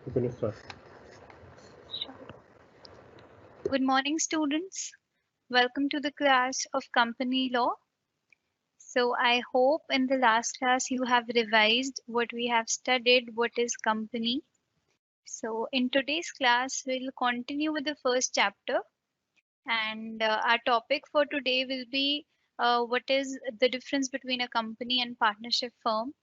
You can start. Sure. Good morning, students. Welcome to the class of company law. So I hope in the last class you have revised what we have studied, what is company. So in today's class, we'll continue with the first chapter, and our topic for today will be what is the difference between a company and partnership firm.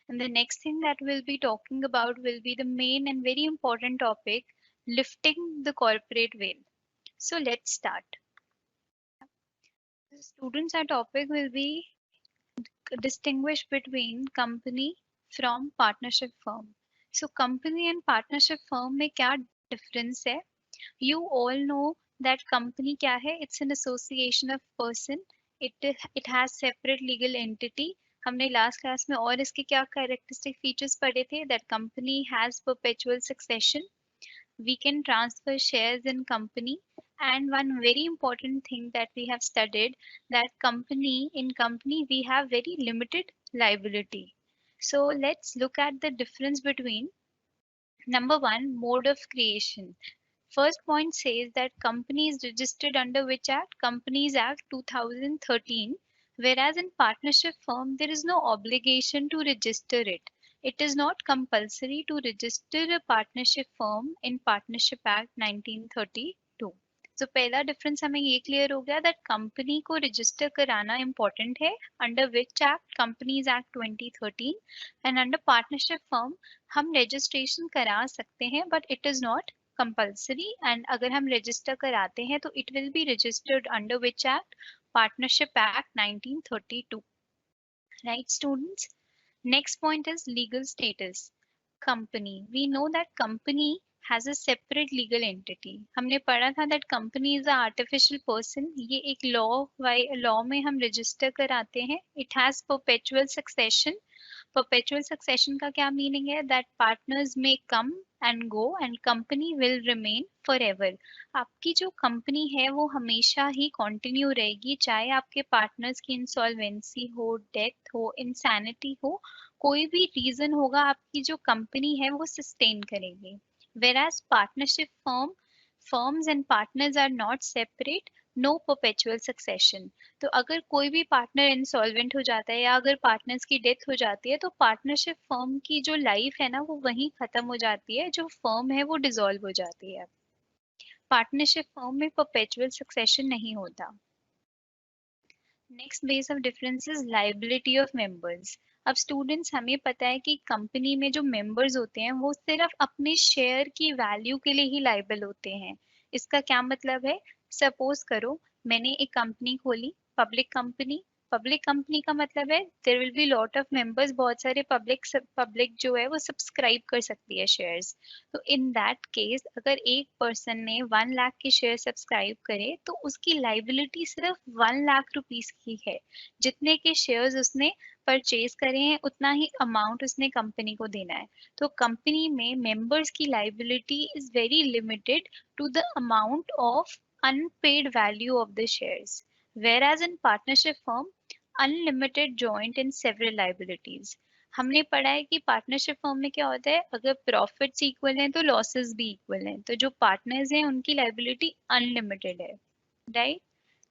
And the next thing that we'll be talking about will be the main and very important topic, lifting the corporate veil. So let's start. Students, our topic will be distinguish between company from partnership firm. So company and partnership firm में क्या difference है? You all know that company क्या है? It's an association of person. It has separate legal entity. हमने last class में और इसके क्या characteristic features पढ़े थे? That company has perpetual succession. We can transfer shares in company, and one very important thing that we have studied, that company we have very limited liability. So let's look at the difference between number one, mode of creation. First point says that company is registered under which act? Companies Act 2013. Whereas in partnership firm, there is no obligation to register it. It is not compulsory to register a partnership firm in Partnership Act 1932. So पहला difference हमें ये clear हो गया that company को register कराना important है under which act companies act 2013 and under partnership firm हम registration करा सकते हैं but it is not compulsory, and अगर हम register कराते हैं तो it will be registered under which act? Partnership Act 1932. Right, students? Next point is legal status. Company, we know that company has a separate legal entity. हमने पढ़ा था that company is a artificial person. ये एक law में हम register कराते हैं. It has perpetual succession. Perpetual succession का क्या मीनिंग है? That partners may come and go and company will remain forever. आपकी जो कंपनी है वो हमेशा ही कंटिन्यू रहेगी, चाहे आपके पार्टनर्स की इंसॉल्वेंसी हो, डेथ हो, इंसैनिटी हो, कोई भी रीजन होगा, आपकी जो कंपनी है वो सस्टेन करेगी. Whereas partnership firms and partners are not separate, no perpetual succession. तो अगर कोई भी पार्टनर इंसॉल्वेंट हो जाता है या अगर पार्टनर्स की डेथ हो जाती है तो पार्टनरशिप फर्म की जो लाइफ है ना वो वहीं खत्म हो जाती है, जो फर्म है वो डिसॉल्व हो जाती है. पार्टनरशिप फर्म में परपेचुअल सक्सेशन नहीं होता. Next base of difference is liability of members. अब स्टूडेंट्स, हमें पता है कि कंपनी में जो मेंबर्स होते हैं वो सिर्फ अपने शेयर की वैल्यू के लिए ही लाइबल होते हैं. इसका क्या मतलब है? सपोज करो मैंने एक कंपनी खोली, पब्लिक कंपनी का मतलब है there will be lot of members, बहुत सारे पब्लिक जो है वो सब्सक्राइब कर सकती है शेयर्स. तो इन दैट केस अगर एक पर्सन ने 1 लाख के शेयर सब्सक्राइब करे तो उसकी लाइबिलिटी सिर्फ 1 लाख रुपीस की है. जितने के शेयर्स उसने परचेज करे हैं उतना ही अमाउंट उसने कंपनी को देना है. तो कंपनी में मेंबर्स की liability is very limited to the amount of unpaid value of the shares, whereas in partnership firm unlimited joint and several liabilities. हमने पढ़ा है कि पार्टनरशिप फर्म में क्या होता है, अगर प्रॉफिट्स इक्वल हैं तो लॉसेस भी इक्वल हैं, तो जो पार्टनर्स हैं उनकी लाइबिलिटी अनलिमिटेड है. Right.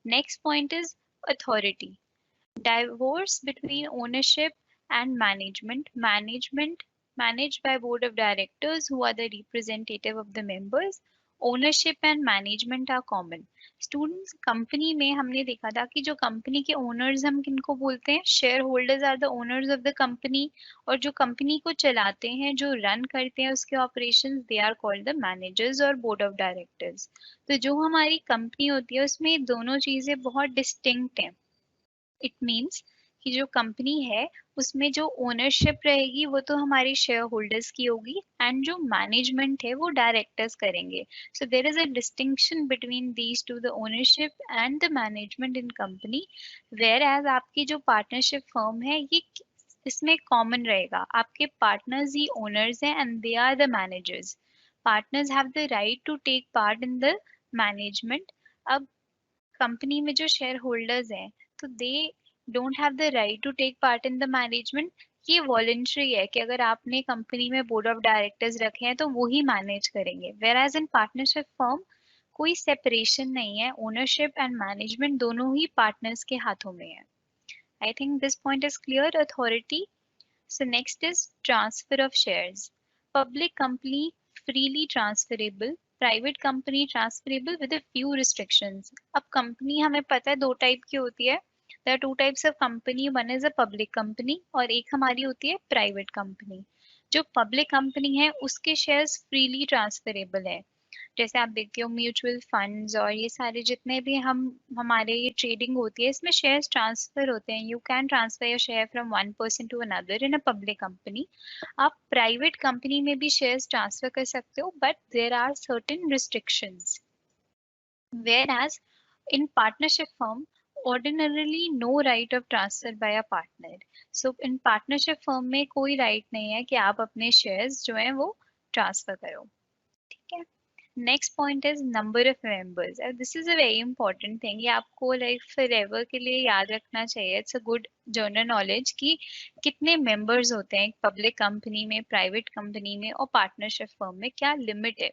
Next point is authority. Divorce between ownership and management managed by board of directors who are the representative of the members. Ownership and management are common. Students, company में हमने देखा था कि जो company के owners हम किनको बोलते हैं? Shareholders are the owners of the company. और जो कंपनी को चलाते हैं, जो रन करते हैं उसके operations, they are called the managers और बोर्ड ऑफ डायरेक्टर्स. तो जो हमारी कंपनी होती है उसमें दोनों चीजें बहुत डिस्टिंक्ट हैं. इट मीन्स कि जो कंपनी है उसमें जो ओनरशिप रहेगी वो तो हमारे शेयर होल्डर्स की होगी एंड जो मैनेजमेंट है वो डायरेक्टर्स करेंगे. So there is a distinction between these two, the ownership and the management in company. Whereas आपकी जो पार्टनरशिप फर्म है ये इसमें कॉमन रहेगा, आपके पार्टनर्स ही ओनर्स हैं and they are the managers. Partners have the right to take part in the management. अब कंपनी में जो शेयर होल्डर्स हैं तो they don't have the right to take part in the management. ये voluntary है कि अगर आपने कंपनी में बोर्ड ऑफ डायरेक्टर्स रखे हैं तो वो ही मैनेज करेंगे। Whereas in partnership firm कोई सेपरेशन नहीं है, ओनरशिप एंड मैनेजमेंट दोनों ही पार्टनर्स के हाथों में है। I think this point is clear. Authority, so next is transfer of shares. Public company freely transferable, private company transferable with a few restrictions. अब company हमें पता है दो टाइप की होती है। There are two types of company. One is a public company और एक हमारी होती है private company. जो public company है उसके shares freely transferable है। जैसे आप देखते हो म्यूचुअल फंड्स और ये सारे जितने भी हमारे ये ट्रेडिंग होती है इसमें शेयर्स ट्रांसफर होते हैं। You can transfer your share from one person to another in a public company. आप प्राइवेट कंपनी में भी शेयर्स ट्रांसफर कर सकते हो but there are certain restrictions. Whereas in partnership firm ordinarily no right of transfer by a partner. So in partnership firm में कोई right नहीं है कि आप अपने shares जो है वो ट्रांसफर करो। ठीक है। Next point is number of members. This is a very important thing, ये आपको लाइक फॉरएवर के लिए याद रखना चाहिए। It's a good general knowledge कि कितने मेंबर्स होते हैं एक पब्लिक कंपनी में, प्राइवेट कंपनी में और पार्टनरशिप फर्म में, क्या लिमिट है।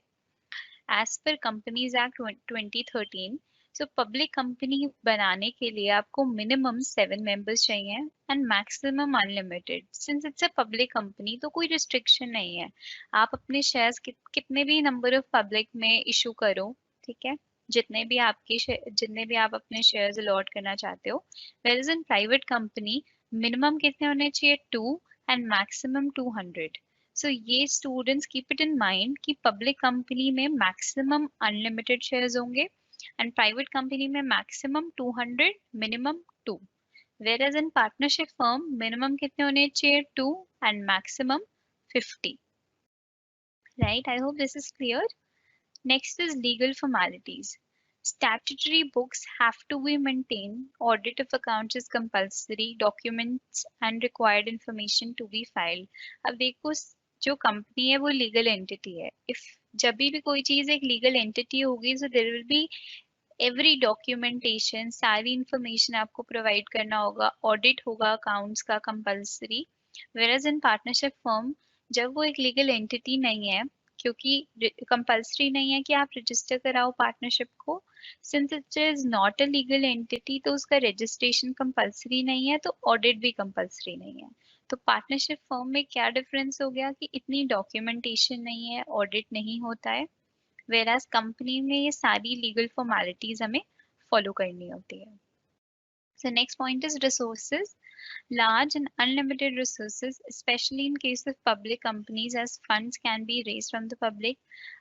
As per companies act 2013, so public company बनाने के लिए आपको मिनिमम 7 मेंबर्स चाहिए and maximum unlimited. Since it's a public company तो कोई रिस्ट्रिक्शन नहीं है, आप अपने शेयर्स कितने भी नंबर ऑफ पब्लिक में इशू करो। ठीक है, जितने भी आप अपने शेयर्स अलॉट करना चाहते हो। Where in private company minimum कितने होने चाहिए, 2 एंड मैक्सिमम 200। सो ये students keep it in mind कि पब्लिक कंपनी में मैक्सिमम अनलिमिटेड शेयर्स होंगे एंड प्राइवेट कंपनी में maximum 200, minimum 2। whereas in partnership firm minimum कितने होने चाहिए, 2 and maximum 50। right, I hope this is clear. Next is legal formalities. Statutory books have to be maintained, audit of accounts is compulsory, documents and required information to be filed। अब देखो जो company है वो legal entity है। If जब भी कोई चीज एक लीगल एंटिटी होगी so there will be every documentation, सारी इंफॉर्मेशन आपको प्रोवाइड करना होगा, ऑडिट होगा अकाउंट्स का compulsory. Whereas in partnership firm जब वो एक लीगल एंटिटी नहीं है, क्योंकि कंपल्सरी नहीं है कि आप रजिस्टर कराओ पार्टनरशिप को, since it is not a legal entity तो उसका रजिस्ट्रेशन कंपल्सरी नहीं है तो ऑडिट भी कंपल्सरी नहीं है। तो पार्टनरशिप फर्म में क्या डिफरेंस हो गया कि इतनी डॉक्यूमेंटेशन नहीं है, ऑडिट नहीं होता है, वेराज कंपनी में ये सारी लीगल फॉर्मेलिटीज हमें फॉलो करनी होती है। So next point is resources. Large and unlimited resources, especially in case of public companies, as funds can be raised from the public.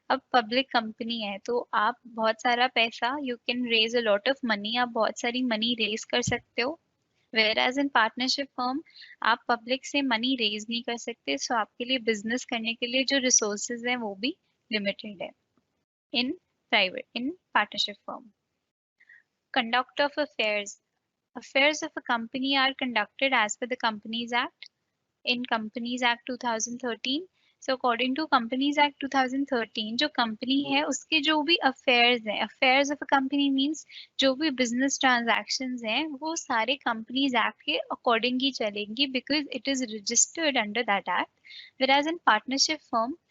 अब पब्लिक कंपनी है तो आप बहुत सारा पैसा, you can raise a lot of money, आप बहुत सारी मनी रेज कर सकते हो। Whereas in partnership firm आप पब्लिक से मनी रेज नहीं कर सकते, सो आपके लिए बिजनेस करने के लिए जो रिसोर्सेज हैं वो भी लिमिटेड है in partnership firm. Conduct of affairs. Affairs of a company are conducted as per the Companies Act. In Companies Act 2013, so according to Companies Act 2013 जो कंपनी है उसके जो भी अफेयर्स हैं, affairs of a company means जो भी business transactions हैं वो सारे कंपनीज एक्ट के अकॉर्डिंग ही चलेंगी, because it is registered under that act. whereas in partnership firm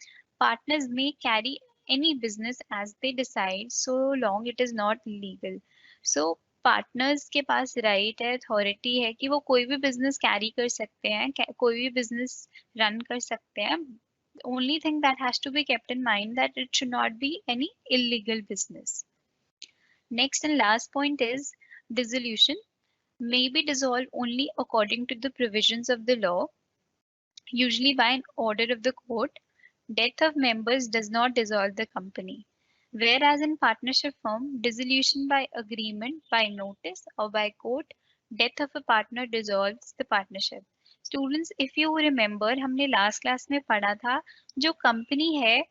partners may carry any business as they decide so long it is not legal। so partners के पास right है, authority है कि वो कोई भी business carry कर सकते हैं, कोई भी बिजनेस रन कर सकते हैं। Only thing that has to be kept in mind that it should not be any illegal business. Next and last point is dissolution may be dissolved only according to the provisions of the law, usually by an order of the court. Death of members does not dissolve the company. Whereas in partnership firm, dissolution by agreement, by notice or by court, death of a partner dissolves the partnership. Students, if you remember, हमने last class में पढ़ा था जो company है,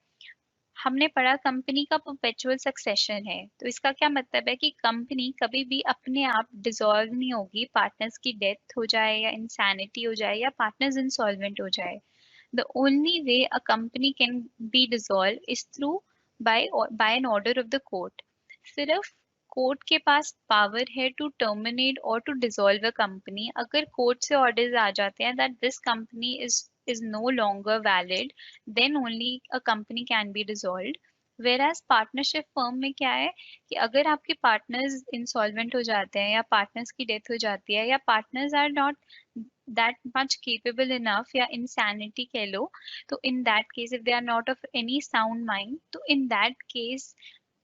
हमने पढ़ा company का perpetual succession है। तो इसका क्या मतलब है कि कंपनी कभी भी अपने आप डिसॉल्व नहीं होगी, पार्टनर्स की डेथ हो जाए या इंसैनिटी हो जाए या पार्टनर्स इंसॉल्वेंट हो जाए। The only way a company can be dissolved is through by an order of the court. सिर्फ कोर्ट के पास पावर है टू टर्मिनेट और टू डिसॉल्व अ कंपनी। अगर कोर्ट से ऑर्डर्स आ जाते हैं that this company is no longer valid, then only a company can be dissolved. Whereas partnership firm में क्या है कि अगर आपके पार्टनर्स इंसॉल्वेंट हो जाते हैं या पार्टनर्स की डेथ हो जाती है या partners are not that much capable enough या इंसैनिटी कह लो, तो in that case if they are not of any sound mind, तो इन दैट केस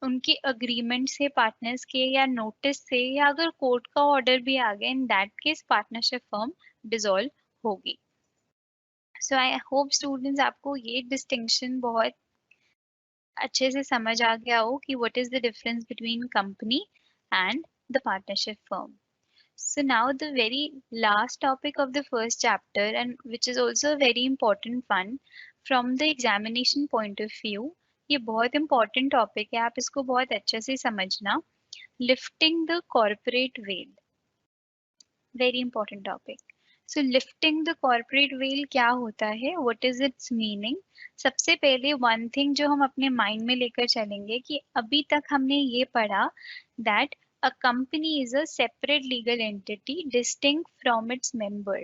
उनके अग्रीमेंट से पार्टनर्स के या नोटिस से या अगर कोर्ट का ऑर्डर भी आ गया, इन that case partnership firm dissolve होगी। सो आई होप स्टूडेंट्स आपको ये डिस्टिंक्शन बहुत अच्छे से समझ आ गया हो कि what is the difference between company and the partnership firm. So now the very last topic of the first chapter, and which is also a very important one from the examination point of view, ये बहुत important topic है, आप इसको बहुत अच्छे से समझना। Lifting the corporate veil, very important topic. So lifting the corporate veil क्या होता है, what is its meaning? सबसे पहले one thing जो हम अपने mind में लेकर चलेंगे कि अभी तक हमने ये पढ़ा that a company is a separate legal entity distinct from its member.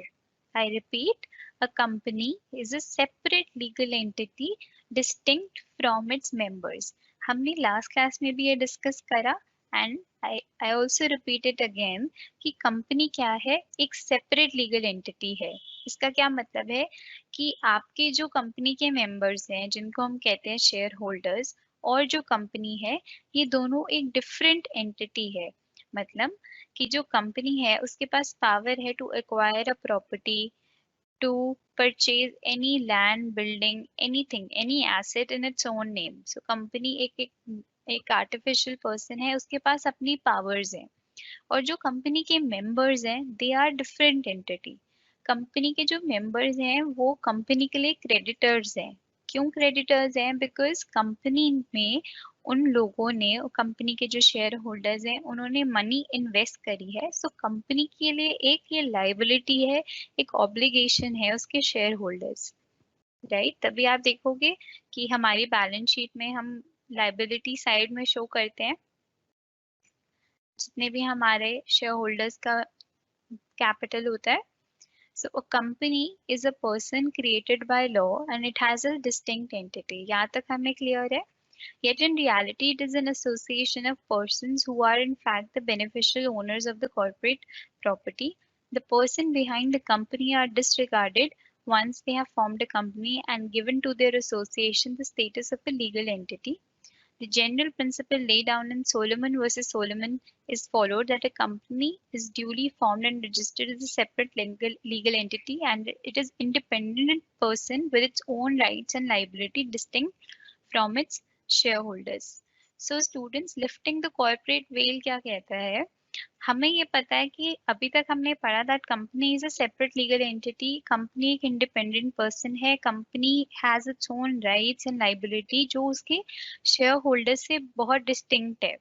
I repeat, a company is a separate legal entity distinct from its members. हमने last class में भी ये discuss करा and I also repeat it again कि company क्या है, एक separate legal entity है। इसका क्या मतलब है कि आपके जो कंपनी के मेंबर्स हैं जिनको हम कहते हैं शेयर होल्डर्स और जो कंपनी है, ये दोनों एक डिफरेंट एंटिटी है। मतलब कि जो कंपनी है उसके पास पावर है to acquire a property, to purchase any land, building, anything, any asset in its own name. So company एक आर्टिफिशियल पर्सन है, उसके पास अपनी पावर्स हैं। और जो कंपनी के मेंबर्स हैं they are different entity. Company के जो मेंबर्स हैं वो कंपनी के लिए क्रेडिटर्स हैं। क्यों क्रेडिटर्स हैं? बिकॉज कंपनी में उन लोगों ने, कंपनी के जो शेयर होल्डर्स हैं उन्होंने मनी इन्वेस्ट करी है, सो कंपनी के लिए एक ये लाइबिलिटी है, एक ऑब्लिगेशन है उसके शेयर होल्डर्स, राइट। तभी आप देखोगे कि हमारी बैलेंस शीट में हम लाइबिलिटी साइड में शो करते हैं जितने भी हमारे शेयर होल्डर्स का कैपिटल होता है। So a company is a person created by law and it has a distinct entity. यहाँ तक हमें clear है? Yet in reality, it is an association of persons who are in fact the beneficial owners of the corporate property. The person behind the company are disregarded once they have formed a company and given to their association the status of a legal entity. The general principle laid down in Solomon versus Solomon is followed that a company is duly formed and registered as a separate legal entity and it is independent person with its own rights and liability distinct from its shareholders. So students, lifting the corporate veil क्या कहता है? हमें ये पता है कि अभी तक हमने पढ़ा that company is a separate legal entity, company एक इंडिपेंडेंट पर्सन है, company has its own rights and liability जो उसके शेयर होल्डर से बहुत डिस्टिंक्ट है।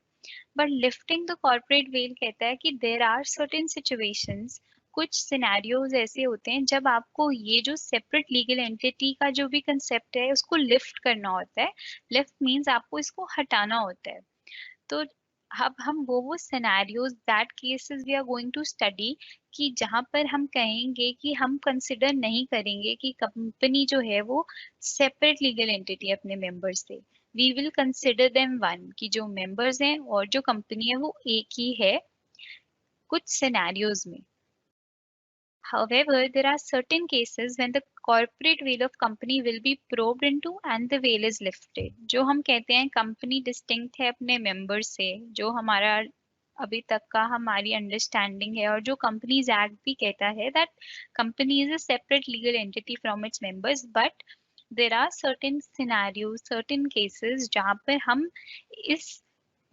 But lifting the corporate well कहता है कि देर आर सर्टेन सिचुएशंस, कुछ सिनेरियोज ऐसे होते हैं जब आपको ये जो सेपरेट लीगल एंटिटी का जो भी कंसेप्ट है उसको लिफ्ट करना होता है। लिफ्ट मीन्स आपको इसको हटाना होता है। तो अब हम वो scenarios that cases we are going to study कि जहां पर हम कहेंगे कि हम कंसिडर नहीं करेंगे कि कंपनी जो है वो सेपरेट लीगल एंटिटी है अपने मेंबर्स से, we will consider them one, कि जो मेंबर्स हैं और जो कंपनी है वो एक ही है कुछ सिनेरियोज में। However, there are certain cases when the corporate veil of company will be probed into and the veil is lifted. जो हम कहते हैं company distinct है अपने members से, जो हमारा अभी तक का हमारी अंडरस्टैंडिंग है, और जो कंपनीज एक्ट भी कहता है that company is a separate legal entity from its members, but there are certain scenarios, certain cases जहाँ पर हम इस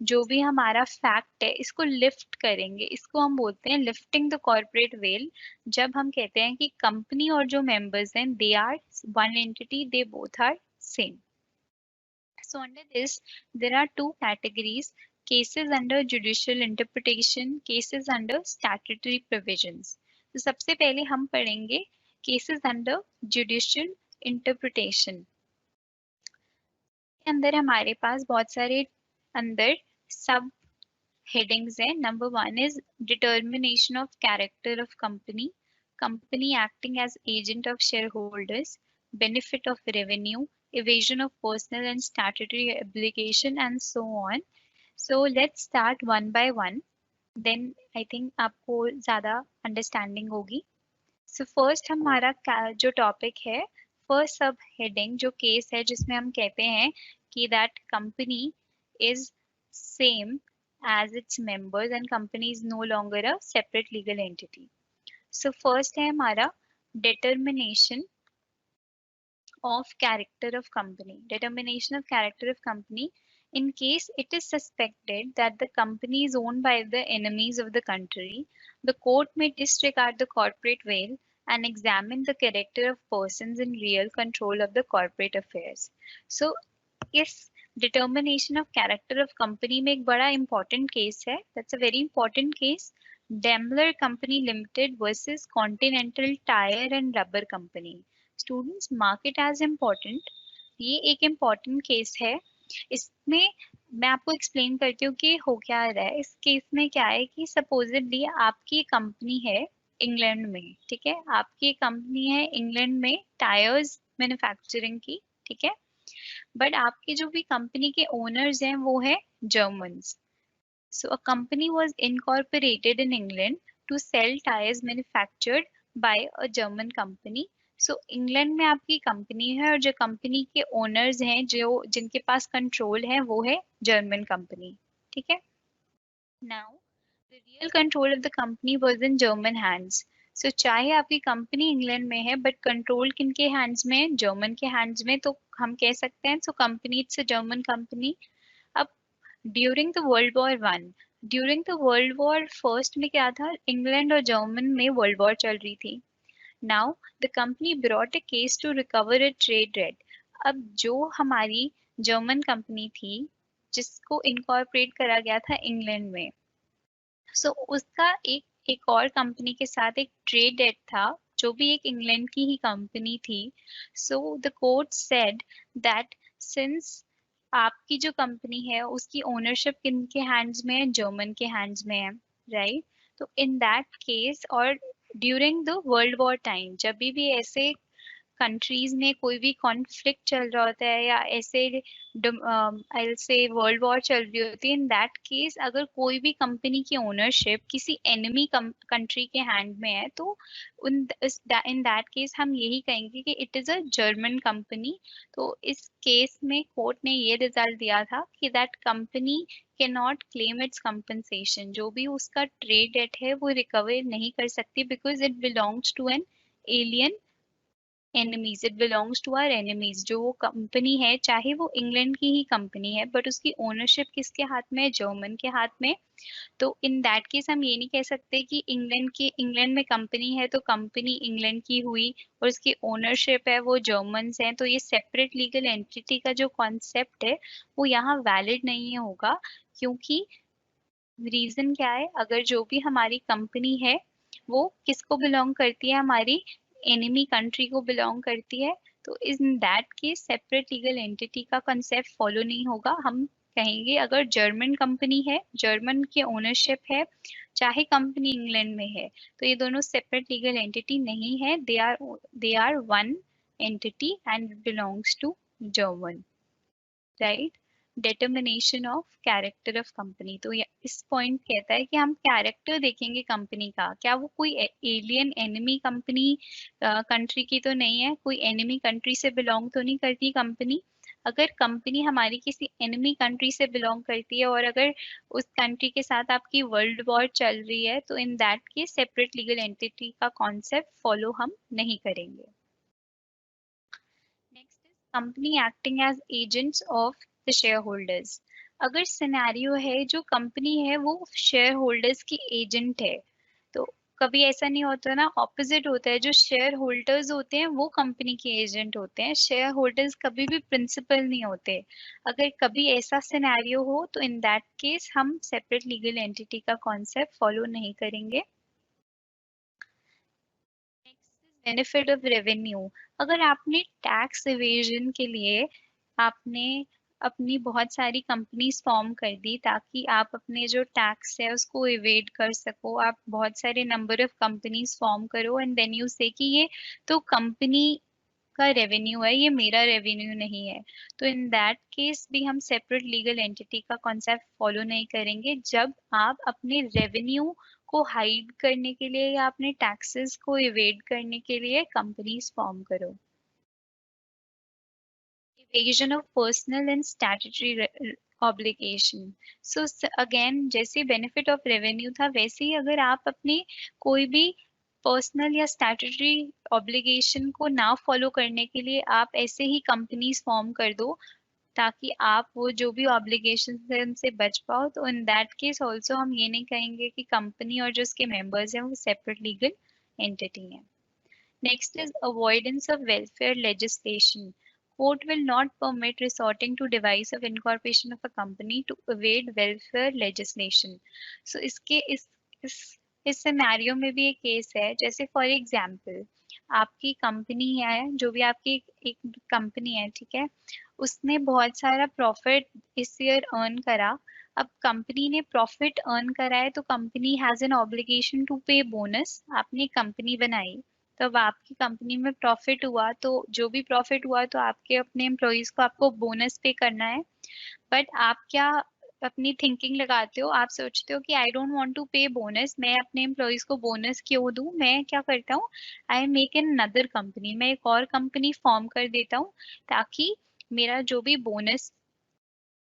जो भी हमारा फैक्ट है इसको लिफ्ट करेंगे, इसको हम बोलते हैं लिफ्टिंग द कॉर्पोरेट वेल। जब हम कहते हैं कि कंपनी और जो मेंबर्स हैं they are one entity, they both are same. So under this, there are two categories: cases under judicial interpretation, cases under statutory provisions. तो सबसे पहले हम पढ़ेंगे cases under judicial interpretation। अंदर हमारे पास बहुत सारे अंदर सब headings हैं. Number one is determination of character of company, company acting as agent of shareholders, benefit of revenue, evasion of personal and statutory obligation, and so on. So let's start one by one. Then I think आपको ज़्यादा understanding होगी. So first हमारा जो topic है, first सब heading जो case है जिसमें हम कहते हैं कि that company is same as its members and company is no longer a separate legal entity. So first है हमारा determination of character of company. Determination of character of company. In case it is suspected that the company is owned by the enemies of the country, the court may disregard the corporate veil and examine the character of persons in real control of the corporate affairs. So, इस determination of character of company में एक बड़ा important case है. That's a very important case. Daimler Company Limited versus Continental Tire and Rubber Company. Students mark it as important. ये एक important case है. इसमें मैं आपको explain करती हूँ कि हो क्या रहा है. इस केस में क्या है कि supposedly आपकी कंपनी है इंग्लैंड में, ठीक है, आपकी कंपनी है इंग्लैंड में टायर्स मैन्युफैक्चरिंग की, ठीक है, बट आपकी जो भी कंपनी के ओनर्स हैं वो है Germans. So a company was incorporated in England to sell tires manufactured by a German company. So England में आपकी कंपनी है और जो कंपनी के ओनर्स हैं जो जिनके पास कंट्रोल है वो है जर्मन कंपनी, ठीक है. Now the real control of the company was in German hands. So चाहे आपकी कंपनी इंग्लैंड में है बट कंट्रोल किनके हैंड्स में है, जर्मन के हैंड्स में, तो हम कह सकते हैं so company it's a German company. अब during the world war one, during the world war first में क्या था, इंग्लैंड और जर्मन में वर्ल्ड वॉर चल रही थी. Now the company brought a case to recover a trade debt. अब जो हमारी जर्मन कंपनी थी जिसको इनकॉर्पोरेट करा गया था इंग्लैंड में, सो उसका एक और कंपनी के साथ एक ट्रेड डेट था जो भी एक इंग्लैंड की ही कंपनी थी. So the court said that since आपकी जो कंपनी है उसकी ओनरशिप किनके हैंड्स में है, जर्मन के हैंड्स में है, राइट. तो इन दैट केस और during the world war time जब भी ऐसे कंट्रीज में कोई भी कॉन्फ्लिक्ट चल रहा होता है या ऐसे आई से वर्ल्ड वॉर चल रही होती है, इन दैट केस अगर कोई भी कंपनी की ओनरशिप किसी एनिमी कंट्री के हैंड में है तो इन दैट केस हम यही कहेंगे कि it is a German company. तो इस केस में कोर्ट ने ये रिजल्ट दिया था कि that company can not claim it's compensation. जो भी उसका ट्रेड डेट है वो रिकवर नहीं कर सकती because it belongs to an alien enemies. It belongs to our enemies. जो वो कंपनी है चाहे वो इंग्लैंड की ही कंपनी है बट उसकी ओनरशिप किसके हाथ में है, जर्मन के हाथ में. तो इन दैट केस हम ये नहीं कह सकते कि इंग्लैंड में कंपनी है तो कंपनी इंग्लैंड की हुई और उसकी ओनरशिप है वो जर्मन्स हैं, तो ये सेपरेट लीगल एंटिटी का जो कॉन्सेप्ट है वो यहाँ वैलिड नहीं होगा. क्योंकि रीजन क्या है, अगर जो भी हमारी कंपनी है वो किसको बिलोंग करती है, हमारी एनिमी कंट्री को बिलोंग करती है, तो in that case separate legal entity का कंसेप्ट फॉलो नहीं होगा. हम कहेंगे अगर जर्मन कंपनी है, जर्मन की ओनरशिप है, चाहे कंपनी इंग्लैंड में है, तो ये दोनों सेपरेट लीगल एंटिटी नहीं है. They are one entity and belongs to German, right. Determination of character of company. तो इस पॉइंट कहता है कि हम कैरेक्टर देखेंगे कंपनी का, क्या वो कोई एलियन एनिमी कंपनी कंट्री की तो नहीं है, कोई एनिमी कंट्री से बिलोंग तो नहीं करती कंपनी. अगर कंपनी हमारी किसी एनिमी कंट्री से बिलोंग करती है और अगर उस कंट्री के साथ आपकी वर्ल्ड वॉर चल रही है तो in that case separate legal entity का कॉन्सेप्ट फॉलो हम नहीं करेंगे. Next is company acting as agents of the share holders. अगर सिनेरियो है जो कंपनी है वो शेयर होल्डर्स की एजेंट है, तो कभी ऐसा नहीं होता ना, ऑपोजिट होता है, जो शेयर होल्डर्स होते हैं वो कंपनी के एजेंट होते हैं, शेयर होल्डर्स कभी भी प्रिंसिपल नहीं होते. अगर कभी ऐसा सिनेरियो हो तो इन दैट केस हम सेपरेट लीगल एंटिटी का कॉन्सेप्ट फॉलो नहीं करेंगे. Benefit of revenue. अगर आपने टैक्स इवेजन के लिए आपने अपनी बहुत सारी कंपनीज फॉर्म कर दी ताकि आप अपने जो टैक्स है उसको इवेड कर सको, आप बहुत सारे नंबर ऑफ कंपनीज फॉर्म करो एंड देन यू से कि ये तो कंपनी का रेवेन्यू है, ये मेरा रेवेन्यू नहीं है। तो इन दैट केस भी हम सेपरेट लीगल एंटिटी का कॉन्सेप्ट फॉलो नहीं करेंगे जब आप अपने रेवेन्यू को हाइड करने के लिए या अपने टैक्सेस को इवेड करने के लिए कंपनीज फॉर्म करो। Evasion of personal and statutory obligation. So again जैसे benefit of revenue था वैसे ही अगर आप अपनी कोई भी पर्सनल या स्टैट्यूटरी ऑब्लिगेशन को ना फॉलो करने के लिए आप ऐसे ही कंपनीज फॉर्म कर दो ताकि आप वो जो भी ऑब्लिगेशन है उनसे बच पाओ, तो इन दैट केस ऑल्सो हम ये नहीं कहेंगे कि कंपनी और जो उसके मेंबर्स हैं वो सेपरेट लीगल एंटिटी है। Next is avoidance of welfare legislation. Court will not permit resorting to device of incorporation of a company to evade welfare legislation. So इस सिनेरियो में भी एक केस है, जैसे फॉर एग्जांपल आपकी कंपनी है, जो भी आपकी एक कंपनी है, ठीक है, उसने बहुत सारा प्रॉफिट इस ईयर अर्न करा। अब कंपनी ने प्रॉफिट अर्न करा है तो company has an obligation to pay bonus. आपने कंपनी बनाई तो अब आपकी कंपनी में प्रॉफिट हुआ, तो जो भी प्रॉफिट हुआ तो आपके अपने एम्प्लॉयज को आपको बोनस पे करना है। बट आप क्या अपनी थिंकिंग लगाते हो, आप सोचते हो कि I don't want to pay bonus, मैं अपने एम्प्लॉयज को बोनस क्यों दूं, मैं क्या करता हूँ, I make an another company, मैं एक और कंपनी फॉर्म कर देता हूँ ताकि मेरा जो भी बोनस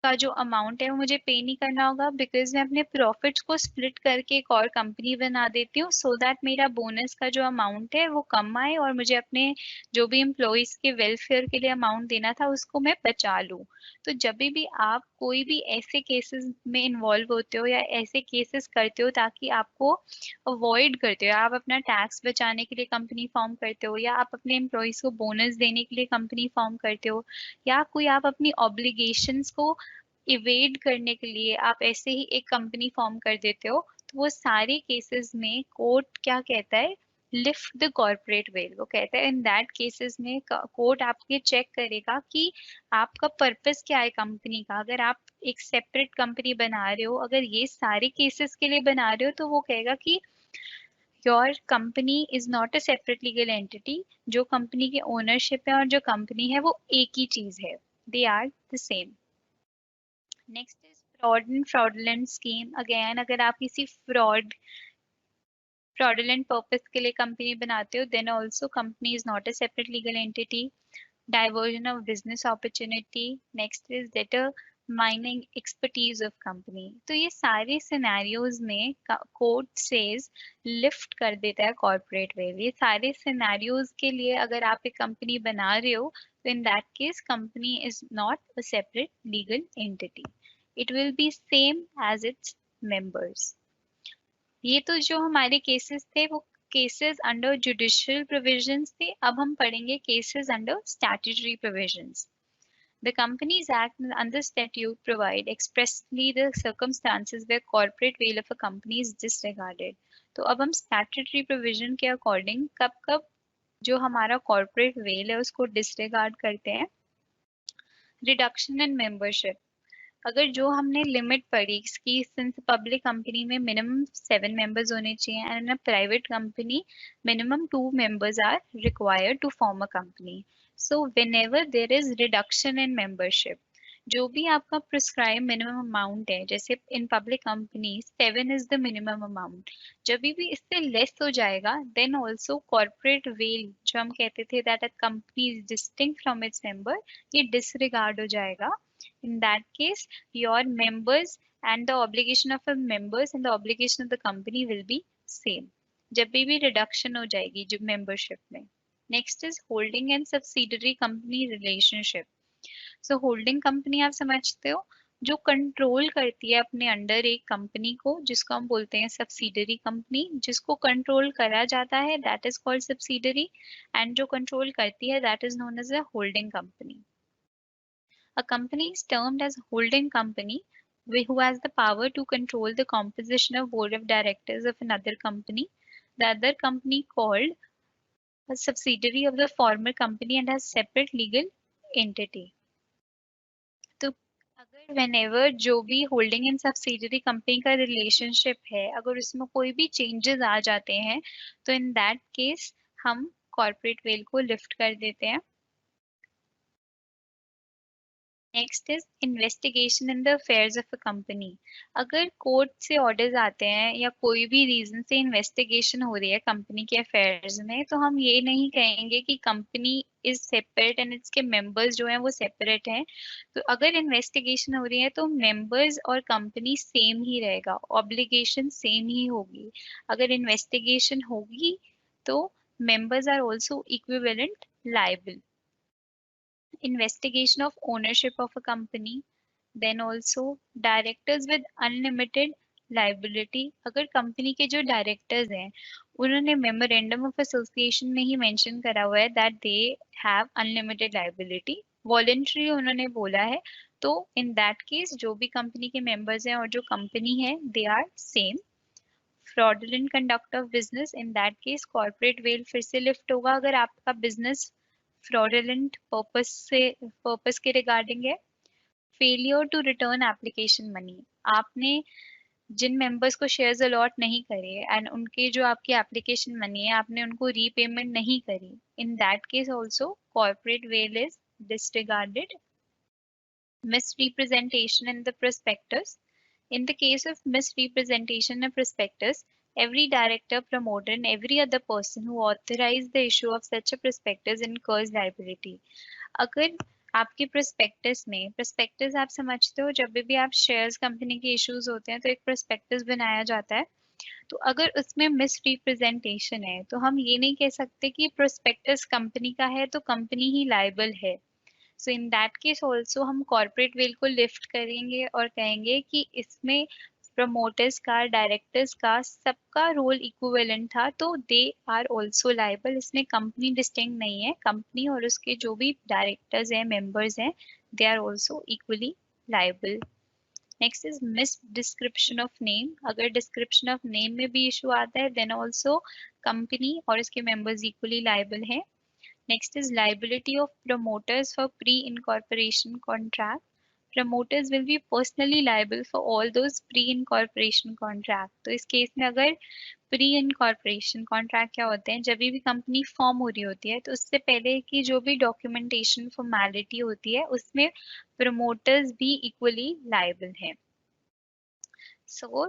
का जो अमाउंट है वो मुझे पे नहीं करना होगा, बिकॉज मैं अपने प्रॉफिट्स को स्प्लिट करके एक और कंपनी बना देती हूँ सो दैट मेरा बोनस का जो अमाउंट है वो कम आए और मुझे अपने जो भी एम्प्लॉयज के वेलफेयर के लिए अमाउंट देना था उसको मैं बचा लूँ। तो जब भी आप कोई भी ऐसे केसेस में इन्वॉल्व होते हो या ऐसे केसेस करते हो ताकि आपको अवॉइड करते हो, आप अपना टैक्स बचाने के लिए कंपनी फॉर्म करते हो या आप अपने एम्प्लॉयज को बोनस देने के लिए कंपनी फॉर्म करते हो या कोई आप अपनी ऑब्लिगेशंस को इवेड करने के लिए आप ऐसे ही एक कंपनी फॉर्म कर देते हो, तो वो सारे केसेस में कोर्ट क्या कहता है, लिफ्ट द कॉर्पोरेट वेल। वो कहता है इन दैट केसेस में कोर्ट आपके चेक करेगा कि आपका पर्पस क्या है कंपनी का। अगर आप एक सेपरेट कंपनी बना रहे हो, अगर ये सारे केसेस के लिए बना रहे हो, तो वो कहेगा कि your company is not a separate legal entity. जो कंपनी के ओनरशिप है और जो कंपनी है वो एक ही चीज है, they are the same. Next is fraud and fraudulent scheme. Again अगर आप किसी फ्रॉडुलेंट पर्पस के लिए कंपनी बनाते हो, then also company is not a separate legal entity. Diversion of business opportunity. Next is determining expertise of company। तो ये सारे सिनेरियोज में कोर्ट सेज लिफ्ट कर देता है कॉर्पोरेट वेल। ये सारे सिनेरियोज के लिए अगर आप एक कंपनी बना रहे हो तो in that case company is not a separate legal entity, it will be same as its members. ये तो जो हमारे केसेस थे वो केसेस अंडर जुडिशियल प्रोविजंस थे। अब हम पढ़ेंगे cases under statutory provisions. The Companies Act and the statute provide expressly the circumstances where corporate veil of a company is disregarded। तो अब हम statutory provision के अकॉर्डिंग कब कब जो हमारा corporate veil है उसको disregard करते हैं। Reduction in membership। अगर जो हमने लिमिट पढ़ी कि सिंस पब्लिक कंपनी में मिनिमम 7 मेंबर्स होने चाहिए and in a private company minimum 2 members are required to form a company, so whenever there is reduction in membership, जो भी आपका प्रिस्क्राइब मिनिमम अमाउंट है, जैसे इन public company 7 is the minimum amount, जब भी इससे लेस हो जाएगा देन ऑल्सो कॉर्पोरेट वेल जो हम कहते थे that a company is distinct from its member, ये डिसरिगार्ड हो जाएगा। In that case, your members and the obligation of the members and the obligation of the company will be same। जब भी reduction हो जाएगी जो membership में। Next is holding and subsidiary company relationship। So holding company आप समझते हो, जो कंट्रोल करती है अपने अंडर एक कंपनी को, जिसको हम बोलते हैं सब्सिडरी कंपनी। जिसको कंट्रोल करा जाता है that is called subsidiary, and जो कंट्रोल करती है that is known as a holding company. A company is termed as a holding company who has the power to control the composition of board of directors of another company. The other company called a subsidiary of the former company and has separate legal entity। तो whenever जो भी holding and subsidiary company का relationship है, अगर उसमें कोई भी changes आ जाते हैं, तो इन दैट केस हम कॉर्पोरेट वेल को लिफ्ट कर देते हैं। Next is investigation in the affairs of a company. अगर कोर्ट से ऑर्डर्स आते हैं या कोई भी रीजन से इन्वेस्टिगेशन हो रही है कंपनी के अफेयर्स में, तो हम ये नहीं कहेंगे कि कंपनी इज सेपरेट एंड इसके मेंबर्स जो हैं वो सेपरेट हैं। तो अगर इन्वेस्टिगेशन हो रही है तो मेंबर्स और कंपनी सेम ही रहेगा, ऑब्लिगेशन सेम ही होगी। अगर इन्वेस्टिगेशन होगी तो members are also equivalent liable. Investigation of ownership of a company, then also directors with unlimited liability। अगर कंपनी के जो डायरेक्टर्स हैं उन्होंने मेमोरेंडम ऑफ एसोसिएशन में ही मेंशन करा हुआ है that they have unlimited liability, voluntary उन्होंने बोला है, तो इन दैट केस जो भी कंपनी के मेंबर्स हैं और जो कंपनी है they are same. Fraudulent conduct of business, in that case corporate veil फिर से लिफ्ट होगा अगर आपका बिजनेस फ्रॉडुलेंट पर्पस के रिगार्डिंग है। Failure to return application money, आपने जिन मेंबर्स को शेयर्स अलॉट नहीं करे एंड उनके जो आपकी एप्लीकेशन मनी है आपने उनको रीपेमेंट नहीं करी, इन that case also corporate veil is disregarded. Misrepresentation in the prospectus. In the case of misrepresentation in prospectus, every director, promoter, and every other person who authorized the issue of such a prospectus incurs liability. अगर आपके prospectus में, prospectus आप समझते हो जब भी आप shares company के इश्यूज होते हैं तो एक प्रोस्पेक्टस बनाया जाता है, तो अगर उसमें मिस रिप्रेजेंटेशन है तो हम ये नहीं कह सकते कि प्रोस्पेक्टस कंपनी का है तो कंपनी ही लाइबल है। So in that case also हम कॉर्पोरेट वेल को लिफ्ट करेंगे और कहेंगे कि इसमें प्रमोटर्स का, डायरेक्टर्स का, सबका रोल इक्विवेलेंट था, तो दे आर ऑल्सो लाइबल। इसमें कंपनी डिस्टिंक्ट नहीं है, कंपनी और उसके जो भी डायरेक्टर्स हैं, मेंबर्स हैं, they are also equally liable. Next is misdescription of name. अगर डिस्क्रिप्शन ऑफ नेम में भी इशू आता है देन ऑल्सो कंपनी और इसके मेंबर्स इक्वली लाइबल हैं। Next is liability of promoters for pre-incorporation contract. Promoters will be personally liable for all those pre-incorporation contract. तो इस केस में अगर pre-incorporation contract क्या होते हैं, जब भी कंपनी फॉर्म हो रही होती है तो उससे पहले की जो भी डॉक्यूमेंटेशन फॉर्मेलिटी होती है उसमें promoters भी equally liable हैं। So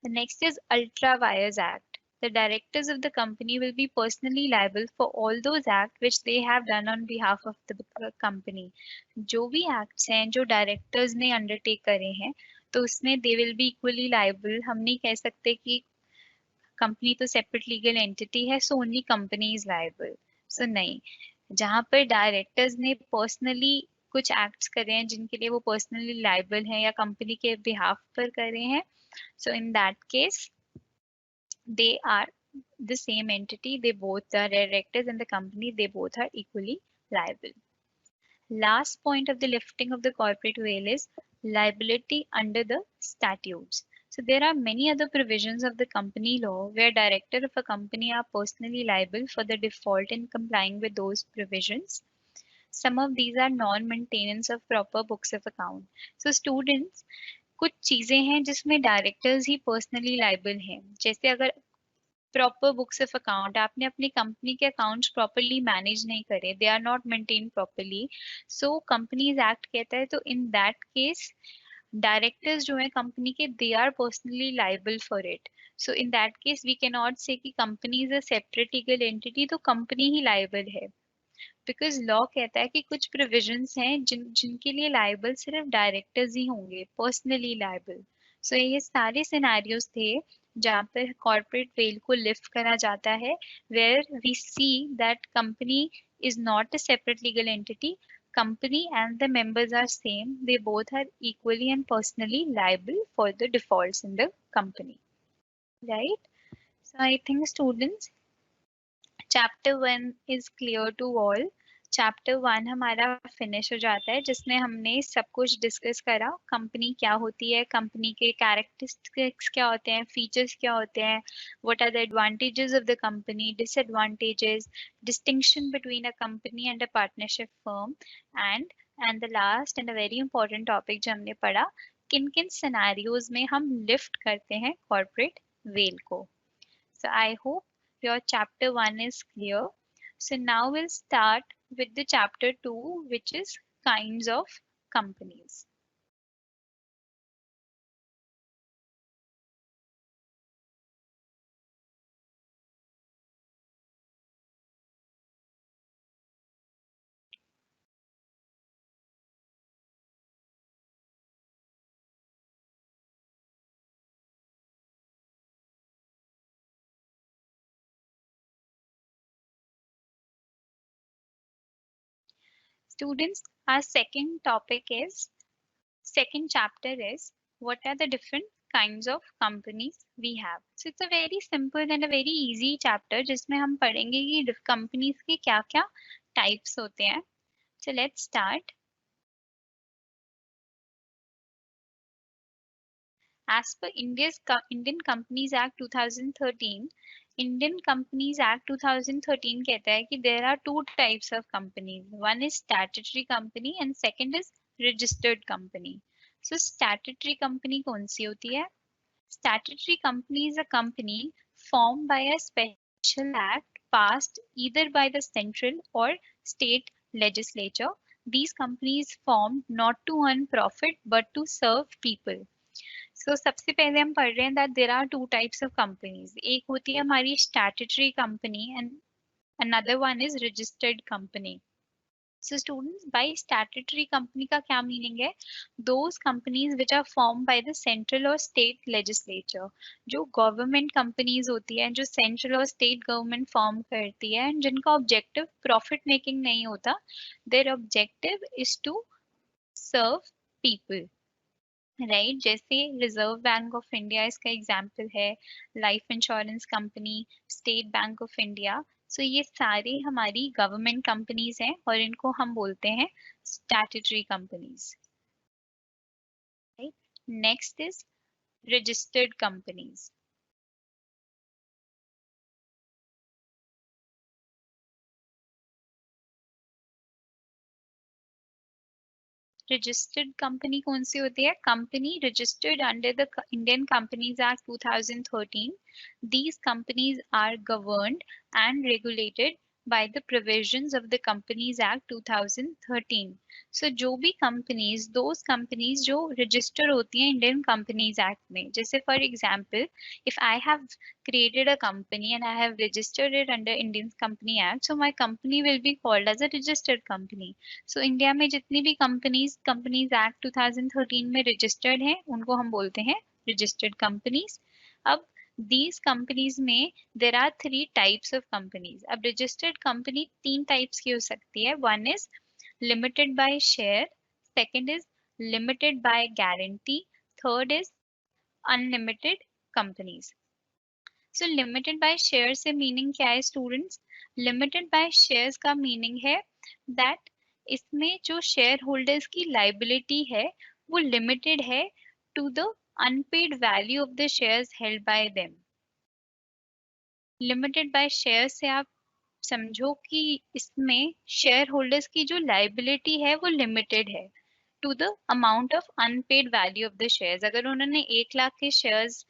the next is Ultra Vires Act. The directors of the company will be personally liable for all those acts which they have done on behalf of the company. जो भी acts हैं जो directors ने undertake करे हैं तो उसमें they will be equally liable। हम नहीं कह सकते कि कंपनी तो सेपरेट लीगल एंटिटी है so only company is liable. So नहीं, जहाँ पर डायरेक्टर्स ने पर्सनली कुछ एक्ट्स करे हैं जिनके लिए वो पर्सनली लाइबल हैं या कंपनी के बिहाफ पर करे हैं, so in that case they are the same entity, they both are directors and the company, they both are equally liable. Last point of the lifting of the corporate veil is liability under the statutes. So there are many other provisions of the company law where director of a company are personally liable for the default in complying with those provisions. Some of these are non-maintenance of proper books of account. So students, कुछ चीजें हैं जिसमें directors ही personally liable हैं, जैसे अगर proper books of account, आपने अपनी company के अकाउंट्स प्रॉपरली मैनेज नहीं करे, they are not maintain properly, so companies act कहता है, तो इन दैट केस डायरेक्टर्स जो है कंपनी के they are personally liable for it. So in that case we can not say कि company is a separate legal entity तो company ही liable है, बिकॉज लॉ कहता है कि कुछ प्रोविजंस हैं जिनके लिए लाइबल सिर्फ डायरेक्टर्स ही होंगे, पर्सनली लाइबल। सो ये सारे सिनेरियोज थे जहाँ पर कॉर्पोरेट वेल को लिफ्ट करा जाता है, where we see that company is not a separate legal entity, company and the members are same, they both are equally and personally liable for the defaults in the company, right? So I think students, chapter 1 is clear to all. Chapter 1 हमारा finish हो जाता है जिसमें हमने सब कुछ discuss करा, company क्या होती है, कंपनी के कैरेक्टरिस्टिक्स क्या होते हैं, फीचर्स क्या होते हैं, what are the advantages of the company, disadvantages, distinction between a company and a partnership firm, and and the last and a very important topic जो हमने पढ़ा, किन किन सिनेरियोज में हम लिफ्ट करते हैं कॉर्पोरेट वेल को. So I hope your chapter 1 is clear. So now we'll start with the chapter 2, which is kinds of companies. Students, our second chapter is what are the different kinds of companies we have. So it's a very simple and a very easy chapter जिसमें हम पढ़ेंगे कि companies के क्या क्या types होते हैं. So let's start. As per Indian Companies Act 2013, Indian Companies Act 2013 कहता है कि there are two types of companies. One is statutory company and second is registered company. So statutory company कौन सी होती है? Statutory company is a company formed by a special act passed either by the central or state legislature. These companies formed not to earn profit but to serve people. So सबसे पहले हम पढ़ रहे हैं that there are two types of companies. एक होती है हमारी statutory company and another one is registered company. So students, by statutory company का क्या meaning है? Those companies which are formed by the central or state legislature. जो government companies होती है, जो central और state government form करती है, जिनका objective profit making नहीं होता, their objective is to serve people. Right जैसे रिजर्व बैंक ऑफ इंडिया इसका एग्जाम्पल है, life insurance company, state bank of India. So ये सारे हमारी गवर्नमेंट कंपनीज हैं और इनको हम बोलते हैं statutory companies. Right, next is registered companies. Registered company कौन सी होती है? Company registered under the Indian companies act 2013. These companies are governed and regulated by the provisions of the Companies Act 2013. So जो भी companies, those companies जो register होती हैं Indian Companies Act में, जैसे for example, if I have created a company and I have registered it under Indian Company Act, so my company will be called as a registered company. So India में जितनी भी companies act 2013 में registered हैं उनको हम बोलते हैं registered companies. अब these companies में there are three types of companies. अब registered company तीन types की हो सकती है. One is limited by share, second is limited by guarantee, third is unlimited companies. So limited by share से meaning क्या है students? Limited by shares का meaning है that इसमें जो शेयर होल्डर्स की लाइबिलिटी है वो लिमिटेड है to the unpaid value of the shares held by them. Limited by share से आप समझो कि इसमें शेयर होल्डर्स की जो लाइबिलिटी है वो लिमिटेड है to the amount of unpaid value of the shares. अगर उन्होंने 1 लाख के शेयर्स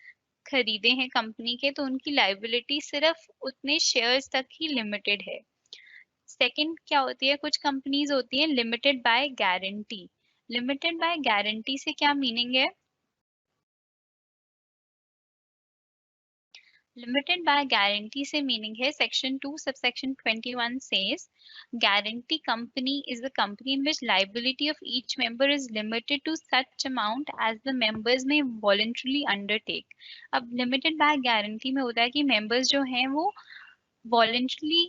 खरीदे हैं कंपनी के तो उनकी लाइबिलिटी सिर्फ उतने शेयर्स तक ही लिमिटेड है. सेकंड क्या होती है? कुछ कंपनीज होती है limited by guarantee. Limited by guarantee से क्या मीनिंग है? लिमिटेड बाय गारंटी से मीनिंग है section 2 subsection 21 says guarantee company is the company in which liability of each member is limited to such amount as the members may voluntarily undertake. अब limited by guarantee में होता है कि members जो हैं वो वॉलेंटरली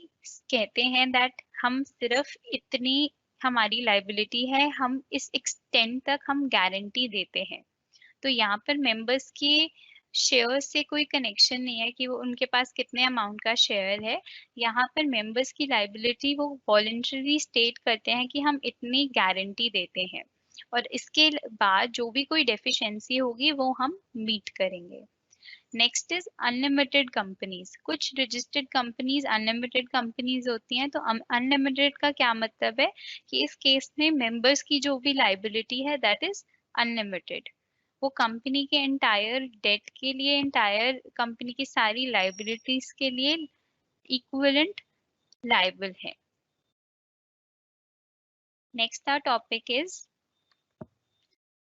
कहते हैं दैट हम सिर्फ इतनी हमारी लाइबिलिटी है, हम इस एक्सटेंट तक हम गारंटी देते हैं. तो यहाँ पर मेंबर्स के शेयर से कोई कनेक्शन नहीं है कि वो उनके पास कितने अमाउंट का शेयर है. यहाँ पर मेंबर्स की लाइबिलिटी वो वॉलेंटरली स्टेट करते हैं कि हम इतनी गारंटी देते हैं और इसके बाद जो भी कोई डेफिशिएंसी होगी वो हम मीट करेंगे. Next is unlimited companies. कुछ रजिस्टर्ड कंपनीज अनलिमिटेड कंपनीज होती हैं। तो अनलिमिटेड का क्या मतलब है कि इस केस में मेंबर्स की जो भी लाइबिलिटी है दैट इज अनलिमिटेड। वो कंपनी के एंटायर डेट के लिए, एंटायर कंपनी की सारी लाइबिलिटीज के लिए इक्विवेलेंट लाइबल है। Next our topic is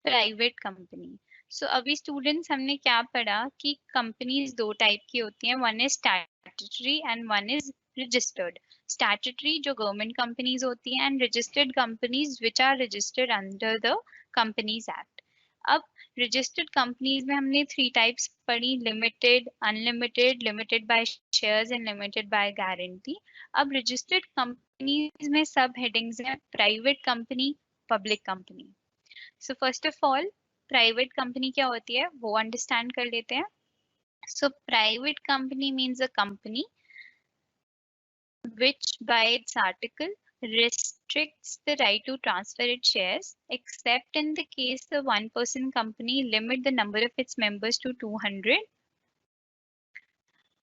private company. So अभी स्टूडेंट्स हमने क्या पढ़ा कि कंपनीज दो टाइप की होती हैं, one is statutory and one is registered. Statutory जो गवर्नमेंट कंपनीज होती हैं and registered companies which are registered under the companies act. अब रजिस्टर्ड कंपनीज में हमने थ्री टाइप्स पढ़ी, limited, unlimited, limited by shares and limited by guarantee. अब registered companies में subheadings हैं, private company, public company. So first of all private company क्या होती है वो अंडरस्टैंड कर लेते हैं। So private company means a company which by its article restricts the right to transfer its shares except in the case the one person company limit the number of its members to 200,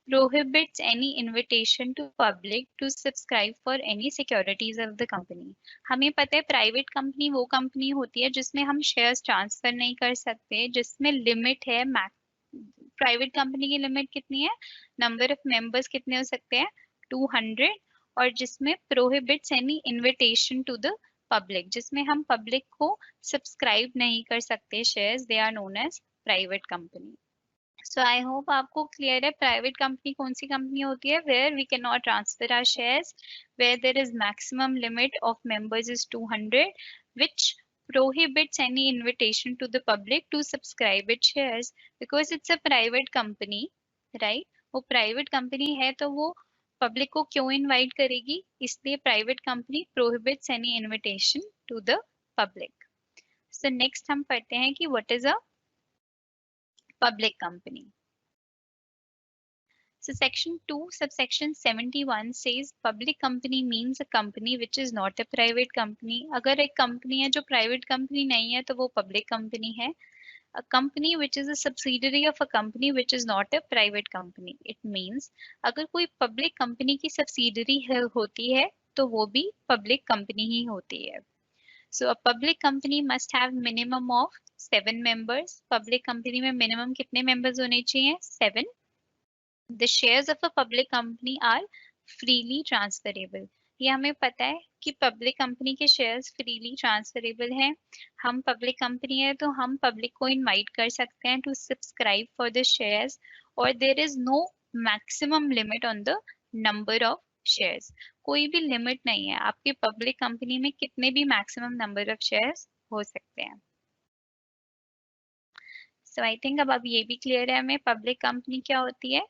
prohibits any invitation to public to subscribe for any securities of the company। हमें पता है private company वो company होती है जिसमें हम shares transfer नहीं कर सकते, जिसमें लिमिट है। प्राइवेट कंपनी की लिमिट कितनी है, नंबर ऑफ मेंबर्स कितने हो सकते हैं, 200, और जिसमें prohibits any invitation to the public, जिसमें हम पब्लिक को सब्सक्राइब नहीं कर सकते shares, they are known as private company. So I hope आपको क्लियर है प्राइवेट कंपनी कौन सी कंपनी होती है, where we can not transfer our shares, where there is maximum limit of members is 200, which prohibits any invitation to the public to subscribe its shares because it's a private company, right? वो private company है तो वो public को क्यों invite करेगी, इसलिए private company prohibits any invitation to the public। so next हम पढ़ते हैं कि what is a public company। So section 2 subsection 71 says public company means a company which is not a private company। अगर एक company है जो private company नहीं है तो वो पब्लिक कंपनी है। A company which is a subsidiary of a company which is not a private company, it means अगर कोई पब्लिक कंपनी की सब्सिडरी होती है तो वो भी पब्लिक कंपनी ही होती है। So a public company must have minimum of 7 members। Public company में मिनिमम कितने मेंबर्स होने चाहिए, 7। The shares of a public company are freely transferable। ये हमें पता है कि पब्लिक कंपनी के शेयर्स फ्रीली ट्रांसफरेबल हैं। हम पब्लिक कंपनी है तो हम पब्लिक को इनवाइट कर सकते हैं to subscribe for the shares, और there is no maximum limit on the number of shares. कोई भी लिमिट नहीं है आपकी पब्लिक कंपनी में कितने भी मैक्सिमम नंबर ऑफ शेयर्स हो सकते हैं। सो आई थिंक अब ये भी क्लियर है हमें पब्लिक कंपनी क्या होती है।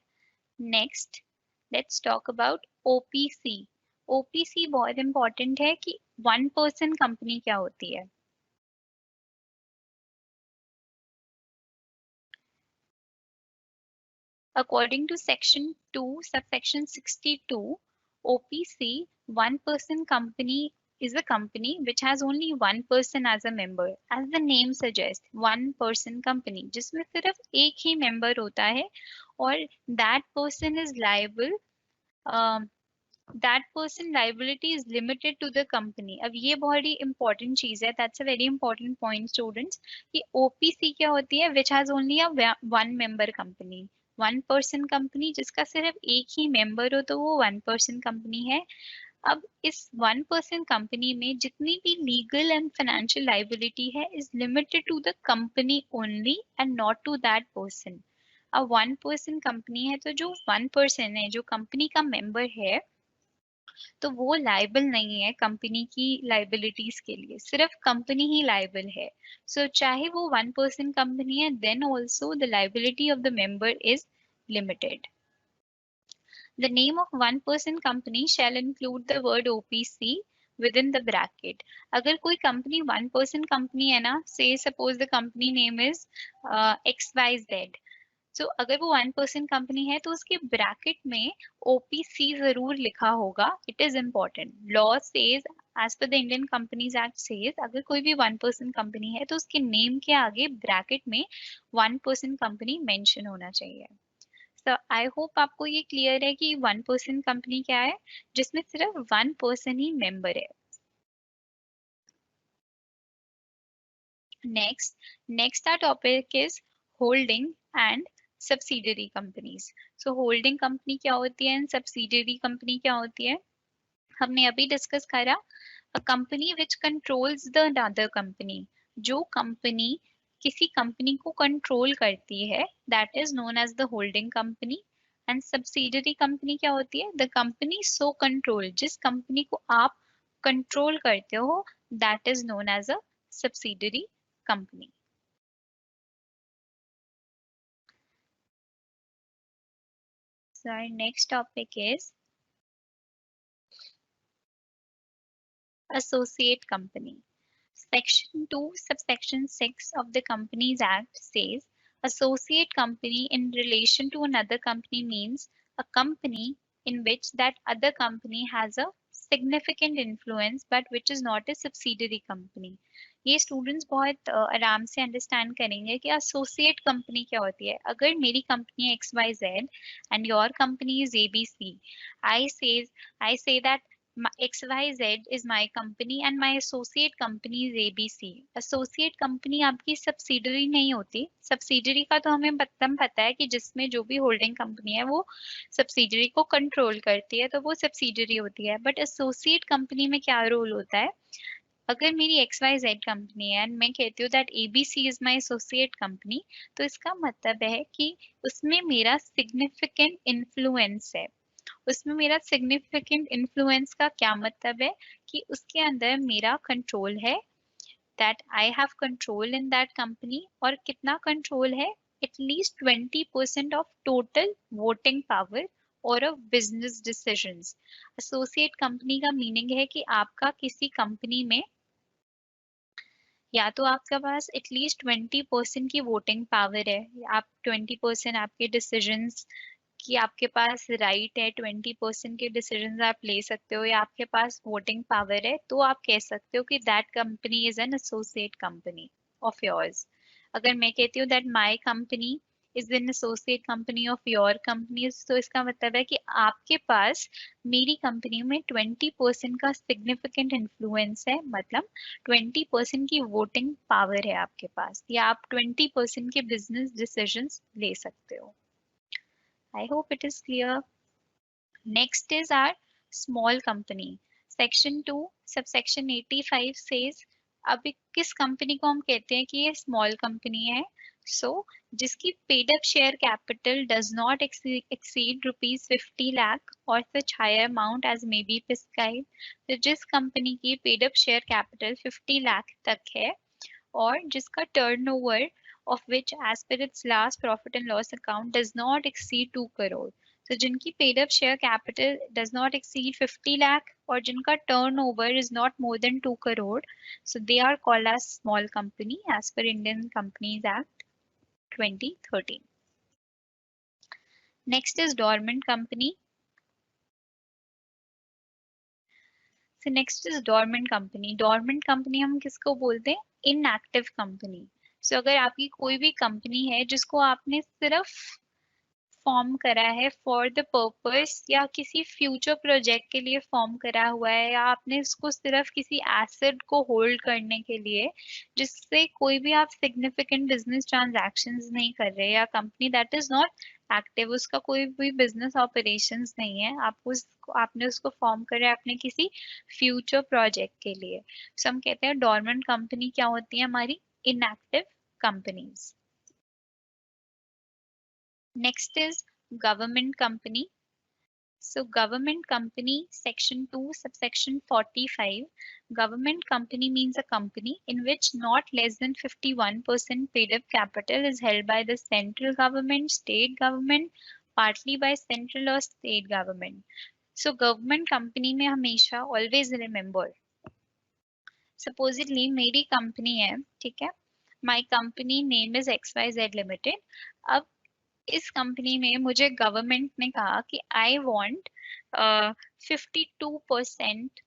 Next let's talk about OPC. OPC बहुत इंपॉर्टेंट है कि वन पर्सन कंपनी क्या होती है। According to section 2 subsection 62, OPC one person company is a company which has only one person as a member, as the name suggests one person company, जिसमें सिर्फ एक ही member होता है और that person is liable, that person liability is limited to the company। अब ये बहुत ही important चीज है, that's a very important point students, कि OPC क्या होती है, which has only a one member company, one person company जिसका सिर्फ एक ही member हो तो वो one person company है। अब इस one person company में जितनी भी legal and financial liability है is limited to the company only and not to that person। अब one person company है तो जो one person है, जो कंपनी का member है, तो वो लाइबल नहीं है कंपनी की लाइबिलिटीज के लिए, सिर्फ कंपनी ही लाइबल है। सो चाहे वो वन पर्सन कंपनी है then also the liability of the member is limited. The name of one person company shall include the word OPC within the bracket। अगर कोई कंपनी वन पर्सन कंपनी है ना, say suppose the company name is XYZ, सो अगर वो one person company है तो उसके bracket में ओपीसी जरूर लिखा होगा। It is important. Law says as per the Indian companies act says अगर कोई भी वन पर्सन कंपनी है तो उसके नेम के आगे ब्रैकेट में वन पर्सन कंपनी मेंशन होना चाहिए। तो आई होप आपको ये क्लियर है कि 1% कंपनी क्या है, जिसमें सिर्फ 1% ही मेंबर है। Next our topic is holding and subsidiary companies. So holding company क्या होती है and subsidiary company क्या होती है, हमने अभी डिस्कस करा। A company which controls the other company, जो कंपनी किसी कंपनी को कंट्रोल करती है, that is known as the holding company. And subsidiary company क्या होती है, द कंपनी सो कंट्रोल, जिस कंपनी को आप कंट्रोल करते हो, that is known as a subsidiary company. So our next topic is associate company. Section 2, subsection 6 of the Companies Act says associate company in relation to another company means a company in which that other company has a significant influence but which is not a subsidiary company. ये students बहुत आराम से understand करेंगे कि associate company क्या होती है। अगर मेरी कंपनी है XYZ and your company is ABC, I says I say that XYZ is my company and my associate company is ABC. Associate company आपकी सब्सिडरी नहीं होती। सब्सिडरी का तो हमें पता है कि जिसमें जो भी होल्डिंग कंपनी है वो सब्सिडरी को कंट्रोल करती है, तो वो सब्सिडरी होती है। बट एसोसिएट कंपनी में क्या रोल होता है, अगर मेरी XYZ कंपनी है एंड मैं कहती हूँ that ABC is my associate company, तो इसका मतलब है कि उसमें मेरा सिग्निफिकेंट इन्फ्लुएंस है। उसमें मेरा सिग्निफिकेंट इन्फ्लुएंस का क्या मतलब है कि उसके अंदर मेरा कंट्रोल है, that I have control in that company. और कितना कंट्रोल है, at least 20% of total voting power और of business decisions. Associate company का मीनिंग है कि आपका किसी कंपनी में या तो आपके पास एटलीस्ट 20% की वोटिंग पावर है, आप 20% आपके डिसीजंस कि आपके पास राइट है, 20% के डिसीजंस आप ले सकते हो या आपके पास वोटिंग पावर है, तो आप कह सकते हो कि that company is an associate company of yours. अगर मैं कहती हूँ that my company is an associate company of your company, तो इसका मतलब है कि आपके पास मेरी कंपनी में 20% का सिग्निफिकेंट इन्फ्लुएंस है, मतलब 20% की वोटिंग पावर है आपके पास, या आप 20% के बिजनेस डिसीजंस ले सकते हो। I hope it is clear. Next is our small company. Section 2, subsection 85 says अभी किस कंपनी को हम कहते हैं कि ये स्मॉल कंपनी है, सो जिसकी paid up share capital does not exceed rupees 50 lakh और such higher amount as may be prescribed। तो जिस कंपनी की paid up share capital 50 lakh तक है और जिसका turnover of which as per its last profit and loss account does not exceed 2 crore। So जिनकी paid up share capital does not exceed 50 lakh और जिनका turnover is not more than 2 crore, so they are called as small company as per Indian Companies Act 2013। Next is dormant company। So next is dormant company। dormant company हम किसको बोलते हैं, inactive company। So अगर आपकी कोई भी company है जिसको आपने सिर्फ फॉर्म करा है फॉर द पर्पस या किसी फ्यूचर प्रोजेक्ट के लिए फॉर्म करा हुआ है, या आपने इसको सिर्फ किसी एसेट को होल्ड करने के लिए, जिससे कोई भी आप सिग्निफिकेंट बिजनेस ट्रांजैक्शंस नहीं कर रहे, या company that is not active, उसका कोई भी बिजनेस ऑपरेशंस नहीं है, आपने उसको फॉर्म करा है अपने किसी फ्यूचर प्रोजेक्ट के लिए, सो हम कहते हैं डोरमेंट कंपनी क्या होती है, हमारी inactive companies. Next is government company। So government company, section 2, subsection 45. Government company means a company in which not less than 51% paid up capital is held by the central government, state government, partly by central or state government. So government company में हमेशा always remember, supposedly मेरी company है, ठीक है, my company name is XYZ Limited। अब इस company में मुझे गवर्नमेंट ने कहा कि I want 52%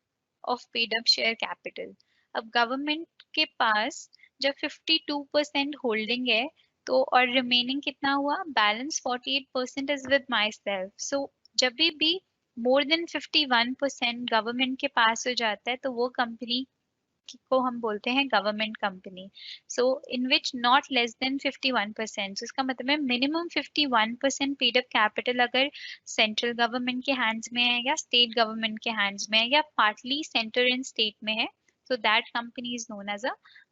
of paid up share capital. अब गवर्नमेंट के पास जब 52% होल्डिंग है, तो और रिमेनिंग कितना हुआ, balance 48% is with myself. So जब भी मोर देन 51% गवर्नमेंट के पास हो जाता है तो वो कंपनी को हम बोलते हैं government company. So in which not less than 51%. इसका मतलब है मिनिमम 51% पेड अप कैपिटल अगर सेंट्रल गवर्नमेंट के हैंड्स में है या स्टेट गवर्नमेंट के हैंड्स में है या पार्टली सेंटर एंड स्टेट में है, so that company is known as a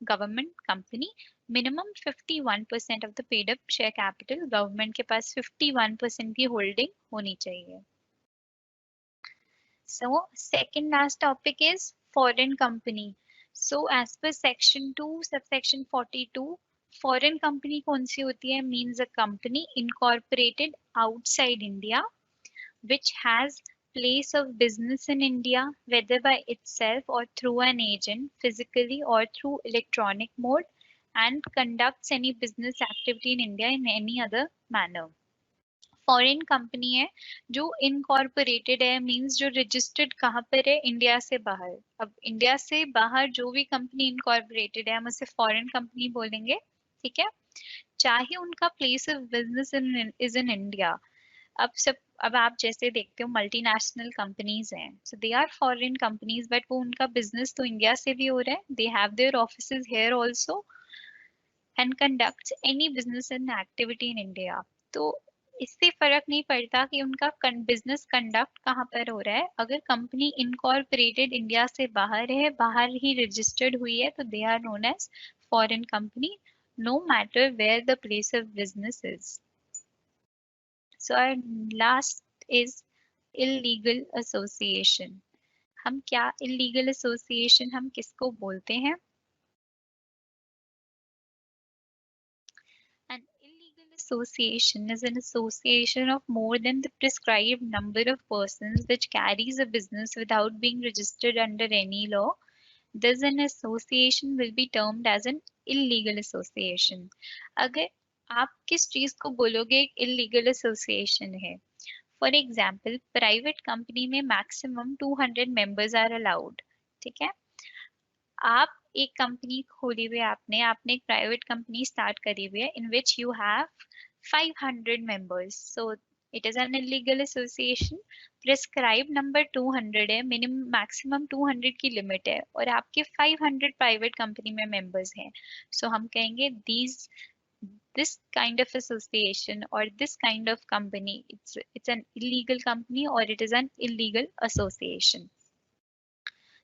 government company. Minimum 51% of the paid up share capital, government के पास 51% की holding होनी चाहिए. So second last topic is foreign company. So as per section 2 subsection 42, foreign company कौन सी होती है, means a company incorporated outside India which has place of business in India, whether by itself or through an agent, physically or through electronic mode, and conducts any business activity in India in any other manner. Foreign company है जो incorporated है, means जो registered कहाँ पर है, India से बाहर. अब इंडिया से बाहर जो भी कंपनी इनकॉर्पोरेटेड है हम उसे फॉरेन कंपनी बोलेंगे. ठीक है, चाहे उनका place of business is in India. अब आप जैसे देखते हो मल्टीनेशनल कंपनीज हैं, so they are foreign companies but वो उनका बिजनेस तो इंडिया से भी हो रहा है. They have their offices here also and conducts any business and activity in India. तो इससे फर्क नहीं पड़ता कि उनका बिजनेस कंडक्ट कहाँ पर हो रहा है. अगर कंपनी इनकॉर्पोरेटेड इंडिया से बाहर है, बाहर ही रजिस्टर्ड हुई है, तो they are known as foreign company, no matter where the place of business is. So our last is illegal association. हम क्या illegal association हम किसको बोलते हैं? An illegal association is an association of more than the prescribed number of persons which carries a business without being registered under any law. Thus, an association will be termed as an illegal association. अगर आप किस चीज को बोलोगे एक illegal association है? For example private company में maximum 200 members are allowed. ठीक है, आप एक कंपनी खोली हुई है, आपने एक प्राइवेट कंपनी स्टार्ट करी हुई है in which you have 500 members. So it is an illegal association. Prescribe number 200 है, मिनिमम मैक्सिमम 200 की लिमिट है और आपके 500 प्राइवेट कंपनी में मेंबर्स हैं. सो हम कहेंगे these this kind of association or this kind of company, it's an illegal company or it is an illegal association.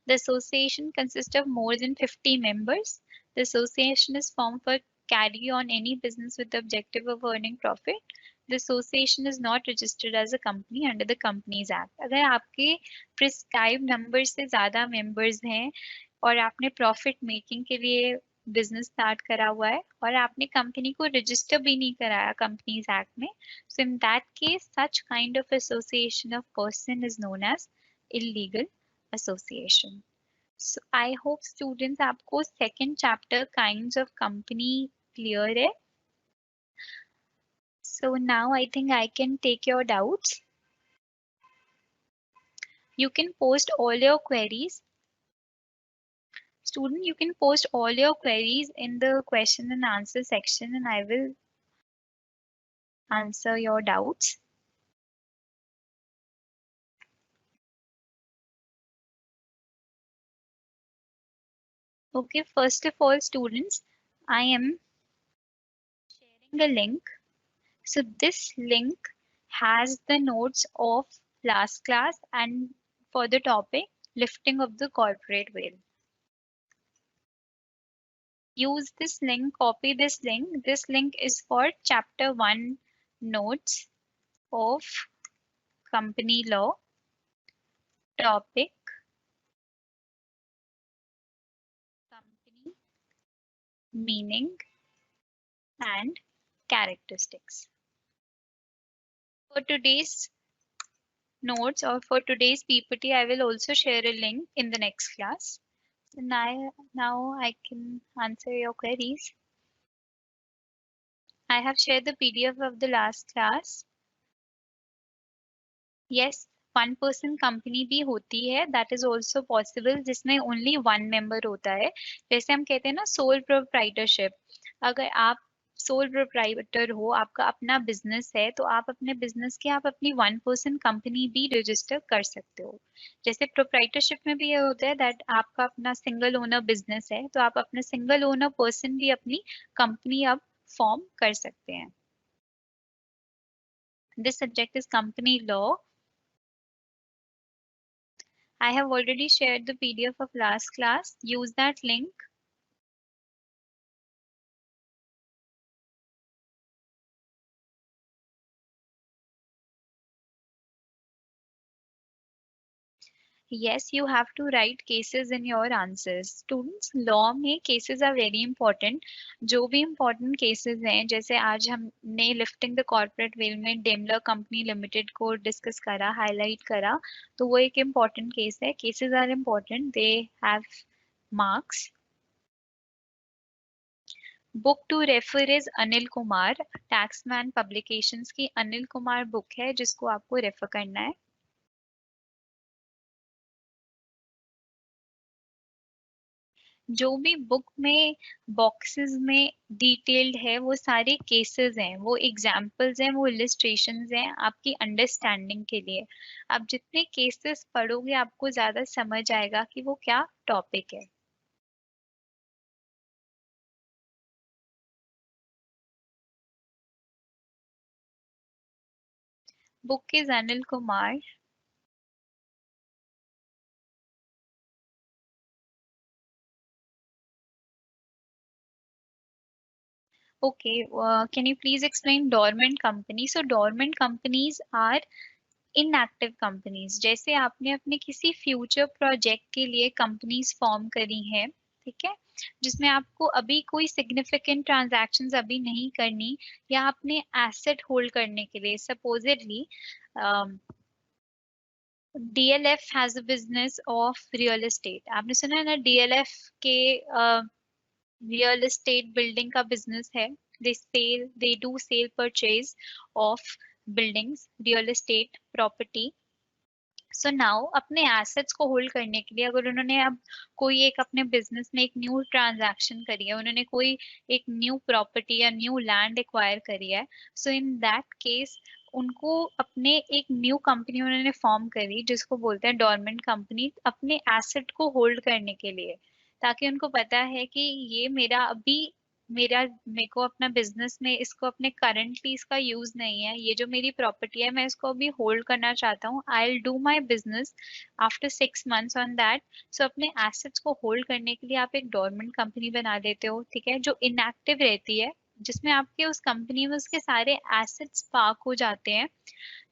The association consists of more than 50 members. The association is formed for carry on any business with the objective of earning profit. The association is not registered as a company under the Companies Act. अगर आपके prescribed number से ज़्यादा members हैं और आपने profit making के लिए business start करा हुआ है और आपने कंपनी को रजिस्टर भी नहीं कराया कंपनीज एक्ट में, so in that case such kind of association of person is known as illegal association. So I hope students आपको second chapter kinds of company clear है. So now I think I can take your doubts. You can post all your queries. Student, you can post all your queries in the question and answer section and I will answer your doubts. Okay, first of all, students, I am sharing a link. So this link has the notes of last class and for the topic lifting of the corporate veil. Use this link, copy this link. This link is for chapter 1 notes of company law, topic company meaning and characteristics. For today's notes or for today's PPT, I will also share a link in the next class. Now I can answer your queries. I have shared the PDF of the last class. Yes, one person company भी होती है, that is also possible, जिसमें only one member होता है. जैसे हम कहते हैं ना sole proprietorship. अगर आप सोल प्रोप्राइटर हो, आपका अपना बिजनेस है, तो आप अपने बिजनेस की आप अपनी 1% कंपनी भी रजिस्टर कर सकते हो। जैसे प्रोप्राइटरशिप में भी ये होता है दैट आपका अपना सिंगल ओनर बिजनेस है, तो आप अपने सिंगल ओनर पर्सन भी अपनी कंपनी अब फॉर्म कर सकते हैं। This subject is company law. I have already shared the PDF of last class. Use that link. Yes, you have to write cases in your answers. Students, law में cases are very important. जो भी important cases हैं, जैसे आज हमने lifting the corporate veil में Daimler Company Limited को discuss करा, highlight करा, तो वो एक important case है. Cases are important. They have marks. Book to refer is Anil Kumar, Taxmann publications की अनिल कुमार बुक है जिसको आपको रेफर करना है। जो भी बुक में बॉक्सेस में डिटेल्ड है वो सारे केसेस हैं, वो एग्जांपल्स हैं, वो इलिस्ट्रेशंस हैं आपकी अंडरस्टैंडिंग के लिए। आप जितने केसेस पढ़ोगे आपको ज्यादा समझ आएगा कि वो क्या टॉपिक है। Book is Anil Kumar. Okay, can you please explain dormant company? So dormant companies are inactive companies. जैसे आपने अपने किसी फ्यूचर प्रोजेक्ट के लिए कंपनीज फॉर्म करी हैं, ठीक है, जिसमें आपको अभी कोई सिग्निफिकेंट ट्रांजैक्शंस अभी नहीं करनी, या अपने एसेट होल्ड करने के लिए, supposedly DLF has a business of real estate. आपने सुना है ना डीएलएफ के रियल एस्टेट बिल्डिंग का बिजनेस है। They do cell purchase of buildings, real estate property. So now अपने एसेट्स को होल्ड करने के लिए अगर उन्होंने अब कोई एक अपने बिजनेस में एक न्यू ट्रांजैक्शन करी है, उन्होंने कोई एक न्यू प्रॉपर्टी या न्यू लैंड एक्वायर करी है, सो इन दैट केस उनको अपने एक न्यू कंपनी उन्होंने फॉर्म करी जिसको बोलते हैं डोरमेंट कंपनी, अपने एसेट को होल्ड करने के लिए, ताकि उनको पता है कि ये मेरे को अपना बिजनेस में इसको अपने करंटली इसका यूज नहीं है, ये जो मेरी प्रॉपर्टी है मैं इसको अभी होल्ड करना चाहता हूँ। I will do my business after 6 months on that. So अपने एसेट्स को होल्ड करने के लिए आप एक डोरमेंट कंपनी बना देते हो, ठीक है, जो इनएक्टिव रहती है, जिसमें आपके उस कंपनी में उसके सारे एसेट्स पार्क हो जाते हैं।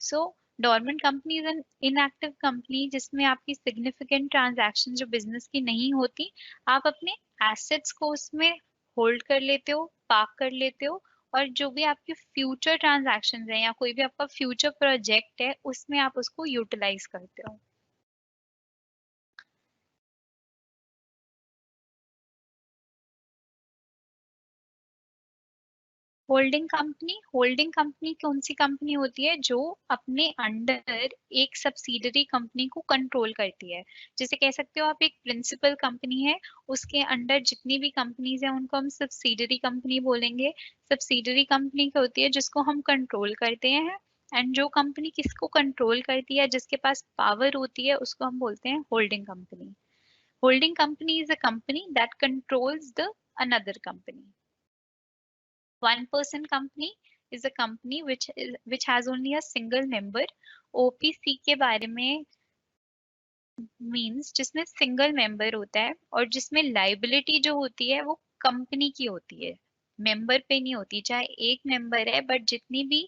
So dormant company is an inactive company जिसमें आपकी सिग्निफिकेंट ट्रांजैक्शन जो बिजनेस की नहीं होती, आप अपने एसेट्स को उसमें होल्ड कर लेते हो, पार्क कर लेते हो, और जो भी आपके फ्यूचर ट्रांजैक्शंस हैं या कोई भी आपका फ्यूचर प्रोजेक्ट है उसमें आप उसको यूटिलाइज करते हो। होल्डिंग कंपनी कौन सी कंपनी होती है जो अपने अंडर एक सब्सिडरी कंपनी को कंट्रोल करती है। जैसे कह सकते हो आप एक प्रिंसिपल कंपनी है, उसके अंडर जितनी भी कंपनीज हैं उनको हम सब्सिडरी कंपनी बोलेंगे। सब्सिडरी कंपनी क्या होती है जिसको हम कंट्रोल करते हैं, एंड जो कंपनी किसको कंट्रोल करती है जिसके पास पावर होती है उसको हम बोलते हैं holding company. Holding company is a company that controls the another company. 1% company is a company which has only a single member। OPC के बारे में मींस जिसमें सिंगल मेंबर होता है और जिसमें लाइबिलिटी जो होती है वो कंपनी की होती है, मेंबर पे नहीं होती। चाहे एक मेंबर है बट जितनी भी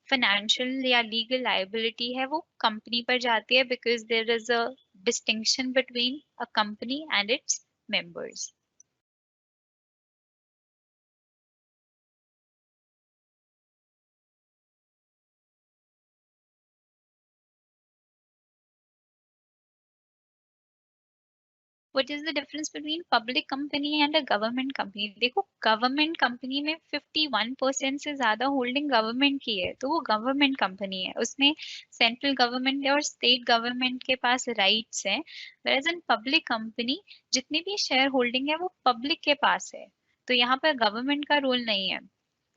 फाइनेंशियल या लीगल लाइबिलिटी है वो कंपनी पर जाती है, because there is a distinction between a company and its members. What is the difference between public company and a government company? देखो गवर्नमेंट कंपनी में 51% से ज्यादा होल्डिंग गवर्नमेंट की है, तो वो गवर्नमेंट कंपनी है, उसमें सेंट्रल गवर्नमेंट और स्टेट गवर्नमेंट के पास राइट्स हैं। वेयर एन पब्लिक कंपनी जितनी भी शेयर होल्डिंग है वो पब्लिक के पास है, तो यहाँ पर गवर्नमेंट का रोल नहीं है।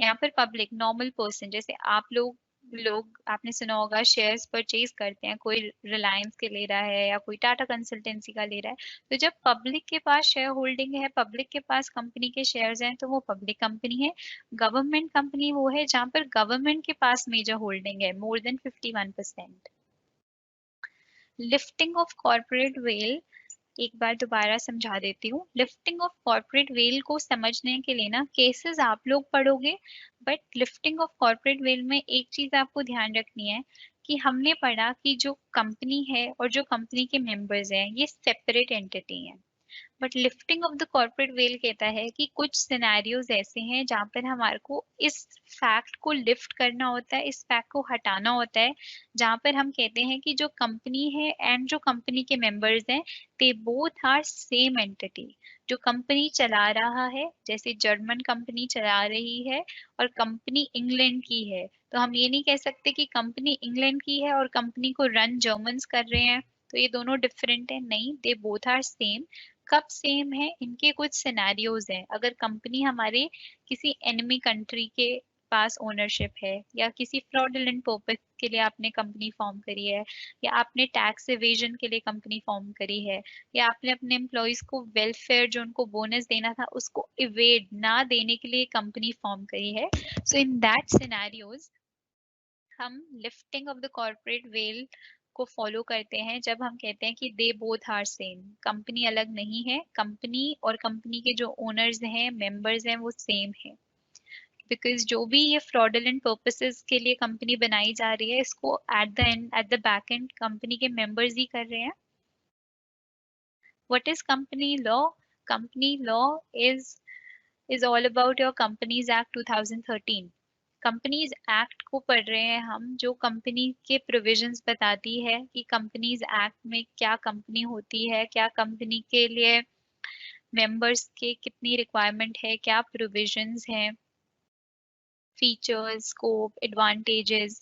यहाँ पर पब्लिक नॉर्मल पर्सन, जैसे आप लोग लोग आपने सुना होगा शेयर्स परचेज करते हैं, कोई रिलायंस के ले रहा है या कोई टाटा कंसल्टेंसी का ले रहा है। तो जब पब्लिक के पास शेयर होल्डिंग है, पब्लिक के पास कंपनी के शेयर्स हैं, तो वो पब्लिक कंपनी है। गवर्नमेंट कंपनी वो है जहाँ पर गवर्नमेंट के पास मेजर होल्डिंग है, more than 51%। Lifting of corporate veil, एक बार दोबारा समझा देती हूँ। लिफ्टिंग ऑफ कॉर्पोरेट वेल को समझने के लिए ना केसेस आप लोग पढ़ोगे, but lifting of corporate veil में एक चीज आपको ध्यान रखनी है कि हमने पढ़ा कि जो कंपनी है और जो कंपनी के मेंबर्स हैं ये सेपरेट एंटिटी हैं। But lifting of the corporate well कहता है कि कुछ सिनेरियोज ऐसे हैं जहां पर हमारे को इस फैक्ट को लिफ्ट करना होता है, इस फैक्ट को हटाना होता है, जहां पर हम कहते हैं कि जो कंपनी है एंड जो कंपनी के मेंबर्स हैं they both are same entity. जो कंपनी चला रहा है, जैसे जर्मन कंपनी चला रही है और कंपनी इंग्लैंड की है, तो हम ये नहीं कह सकते कि कंपनी इंग्लैंड की है और कंपनी को रन जर्मन्स कर रहे हैं, तो ये दोनों डिफरेंट है। नहीं, दे बोथ आर सेम। कब सेम है, इनके कुछ सिनेरियोज हैं। अगर कंपनी हमारे किसी एनिमी कंट्री के पास ओनरशिप है, या किसी फ्रॉडुलेंट पर्पस के लिए आपने कंपनी फॉर्म करी है, या आपने टैक्स एवेजन के लिए कंपनी फॉर्म करी है, या आपने अपने एम्प्लॉयज को वेलफेयर जो उनको बोनस देना था उसको इवेड ना देने के लिए कंपनी फॉर्म करी है, सो इन दैट सिनेरियोज हम lifting of the corporate veil को फॉलो करते हैं जब हम कहते हैं कि they both are same. Company अलग नहीं है, कंपनी और कंपनी के जो ओनर्स हैं, मेंबर्स हैं, वो सेम है। बिकॉज जो भी ये फ्रॉडुलेंट पर्पसेस के लिए कंपनी बनाई जा रही है, इसको at the end, at the back and company के मेंबर्स ही कर रहे हैं। What is company law? Company law is all about your companies act 2013। Companies act को पढ़ रहे हैं हम, जो कंपनी के प्रोविजंस बताती है कि कंपनीज एक्ट में क्या कंपनी होती है, क्या कंपनी के लिए मेंबर्स के कितनी रिक्वायरमेंट है, क्या प्रोविजंस हैं, फीचर्स, स्कोप, एडवांटेजेस।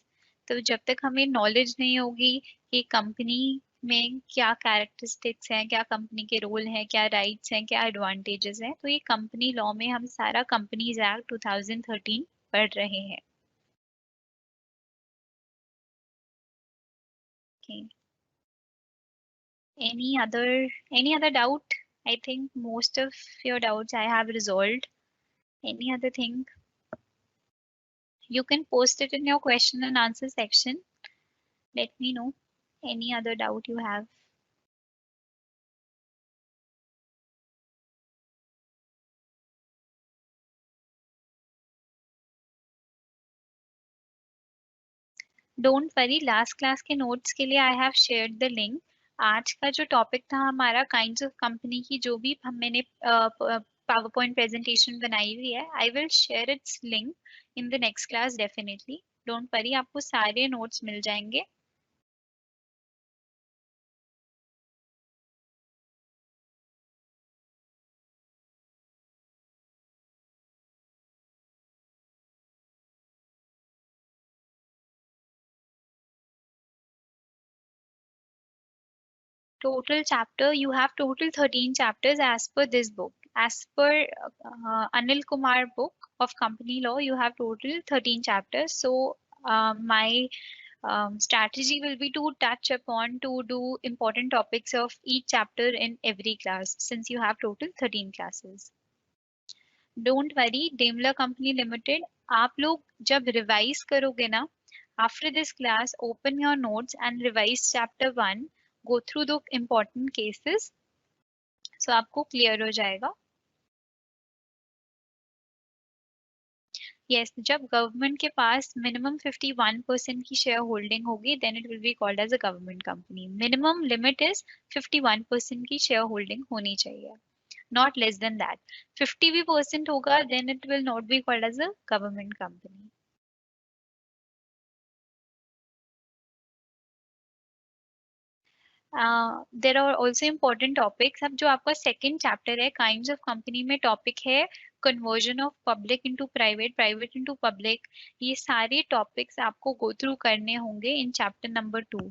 तो जब तक हमें नॉलेज नहीं होगी कि कंपनी में क्या कैरेक्टरिस्टिक्स हैं, क्या कंपनी के रोल हैं, क्या राइट्स हैं, क्या एडवांटेजेस हैं, तो ये कंपनी लॉ में हम सारा कंपनीज एक्ट 2013 पढ़ रहे हैं। Okay. Any other doubt? I think most of your doubts I have resolved. Any other thing? You can post it in your question and answer section. Let me know any other doubt you have. Don't worry, last class के notes के लिए I have shared the link. आज का जो topic था हमारा kinds of company की, जो भी मैंने पावर पॉइंट प्रेजेंटेशन बनाई हुई है, I will share its link in the next class definitely. Don't worry, आपको सारे नोट्स मिल जाएंगे। Total chapter, you have total 13 chapters as per this book. As per Anil Kumar book of company law, you have total 13 chapters. So my strategy will be to touch upon to do important topics of each chapter in every class, since you have total 13 classes. Don't worry, Daimler Company Limited, आप लोग जब revise करोगे ना, after this class, open your notes and revise chapter 1, go through the important cases, so आपको clear हो जाएगा। Yes, जब government के पास मिनिमम 51% की शेयर होल्डिंग होगी, then it will be called as a government company. Minimum limit is 51% की share holding होनी चाहिए, नॉट लेस देन दैट। 50 भी परसेंट होगा, then it will not be called as a government company. There are also important topics. अब जो आपका second chapter है kinds of company में, टॉपिक है conversion of public into private, private into public. ये सारे टॉपिक्स आपको गो थ्रू करने होंगे in chapter number 2।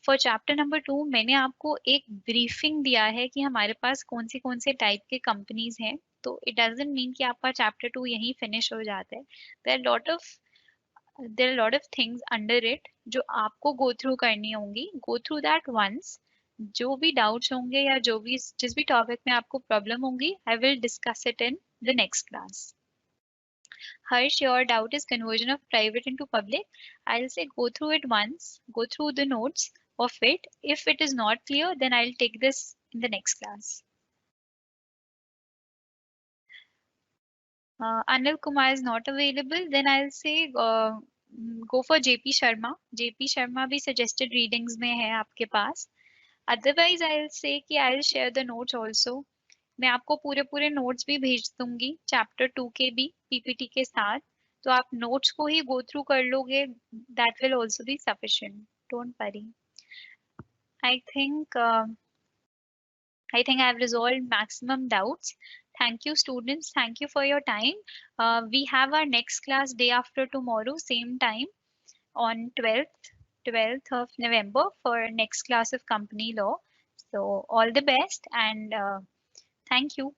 For chapter number 2 मैंने आपको एक ब्रीफिंग दिया है कि हमारे पास कौन से टाइप के कंपनीज हैं। तो it doesn't mean कि आपका chapter 2 यहीं finish हो जाता है. There are lot of things under it जो आपको go through करनी होंगी. Go through that once. जो भी doubts होंगे या जो भी जिस भी topic में आपको problem होंगी, I will discuss it in the next class. Harsh, your doubt is conversion of private into public. I'll say go through it once, go through the notes of it. If it is not clear, then I'll take this in the next class. Anil Kumar is not available, then I'll say go for JP Sharma. JP Sharma भी suggested readings में है आपके पास. Otherwise, I'll say कि I'll share the notes also. मैं आपको पूरे पूरे notes भी भेज दूंगी चैप्टर 2 के भी पीपीटी के साथ, तो आप नोट्स को ही गो थ्रू कर लोगे. That will also be sufficient, don't worry. I think I have resolved maximum doubts. Thank you, students. Thank you for your time. We have our next class day after tomorrow, same time on 12th of November for next class of company law. So all the best and thank you.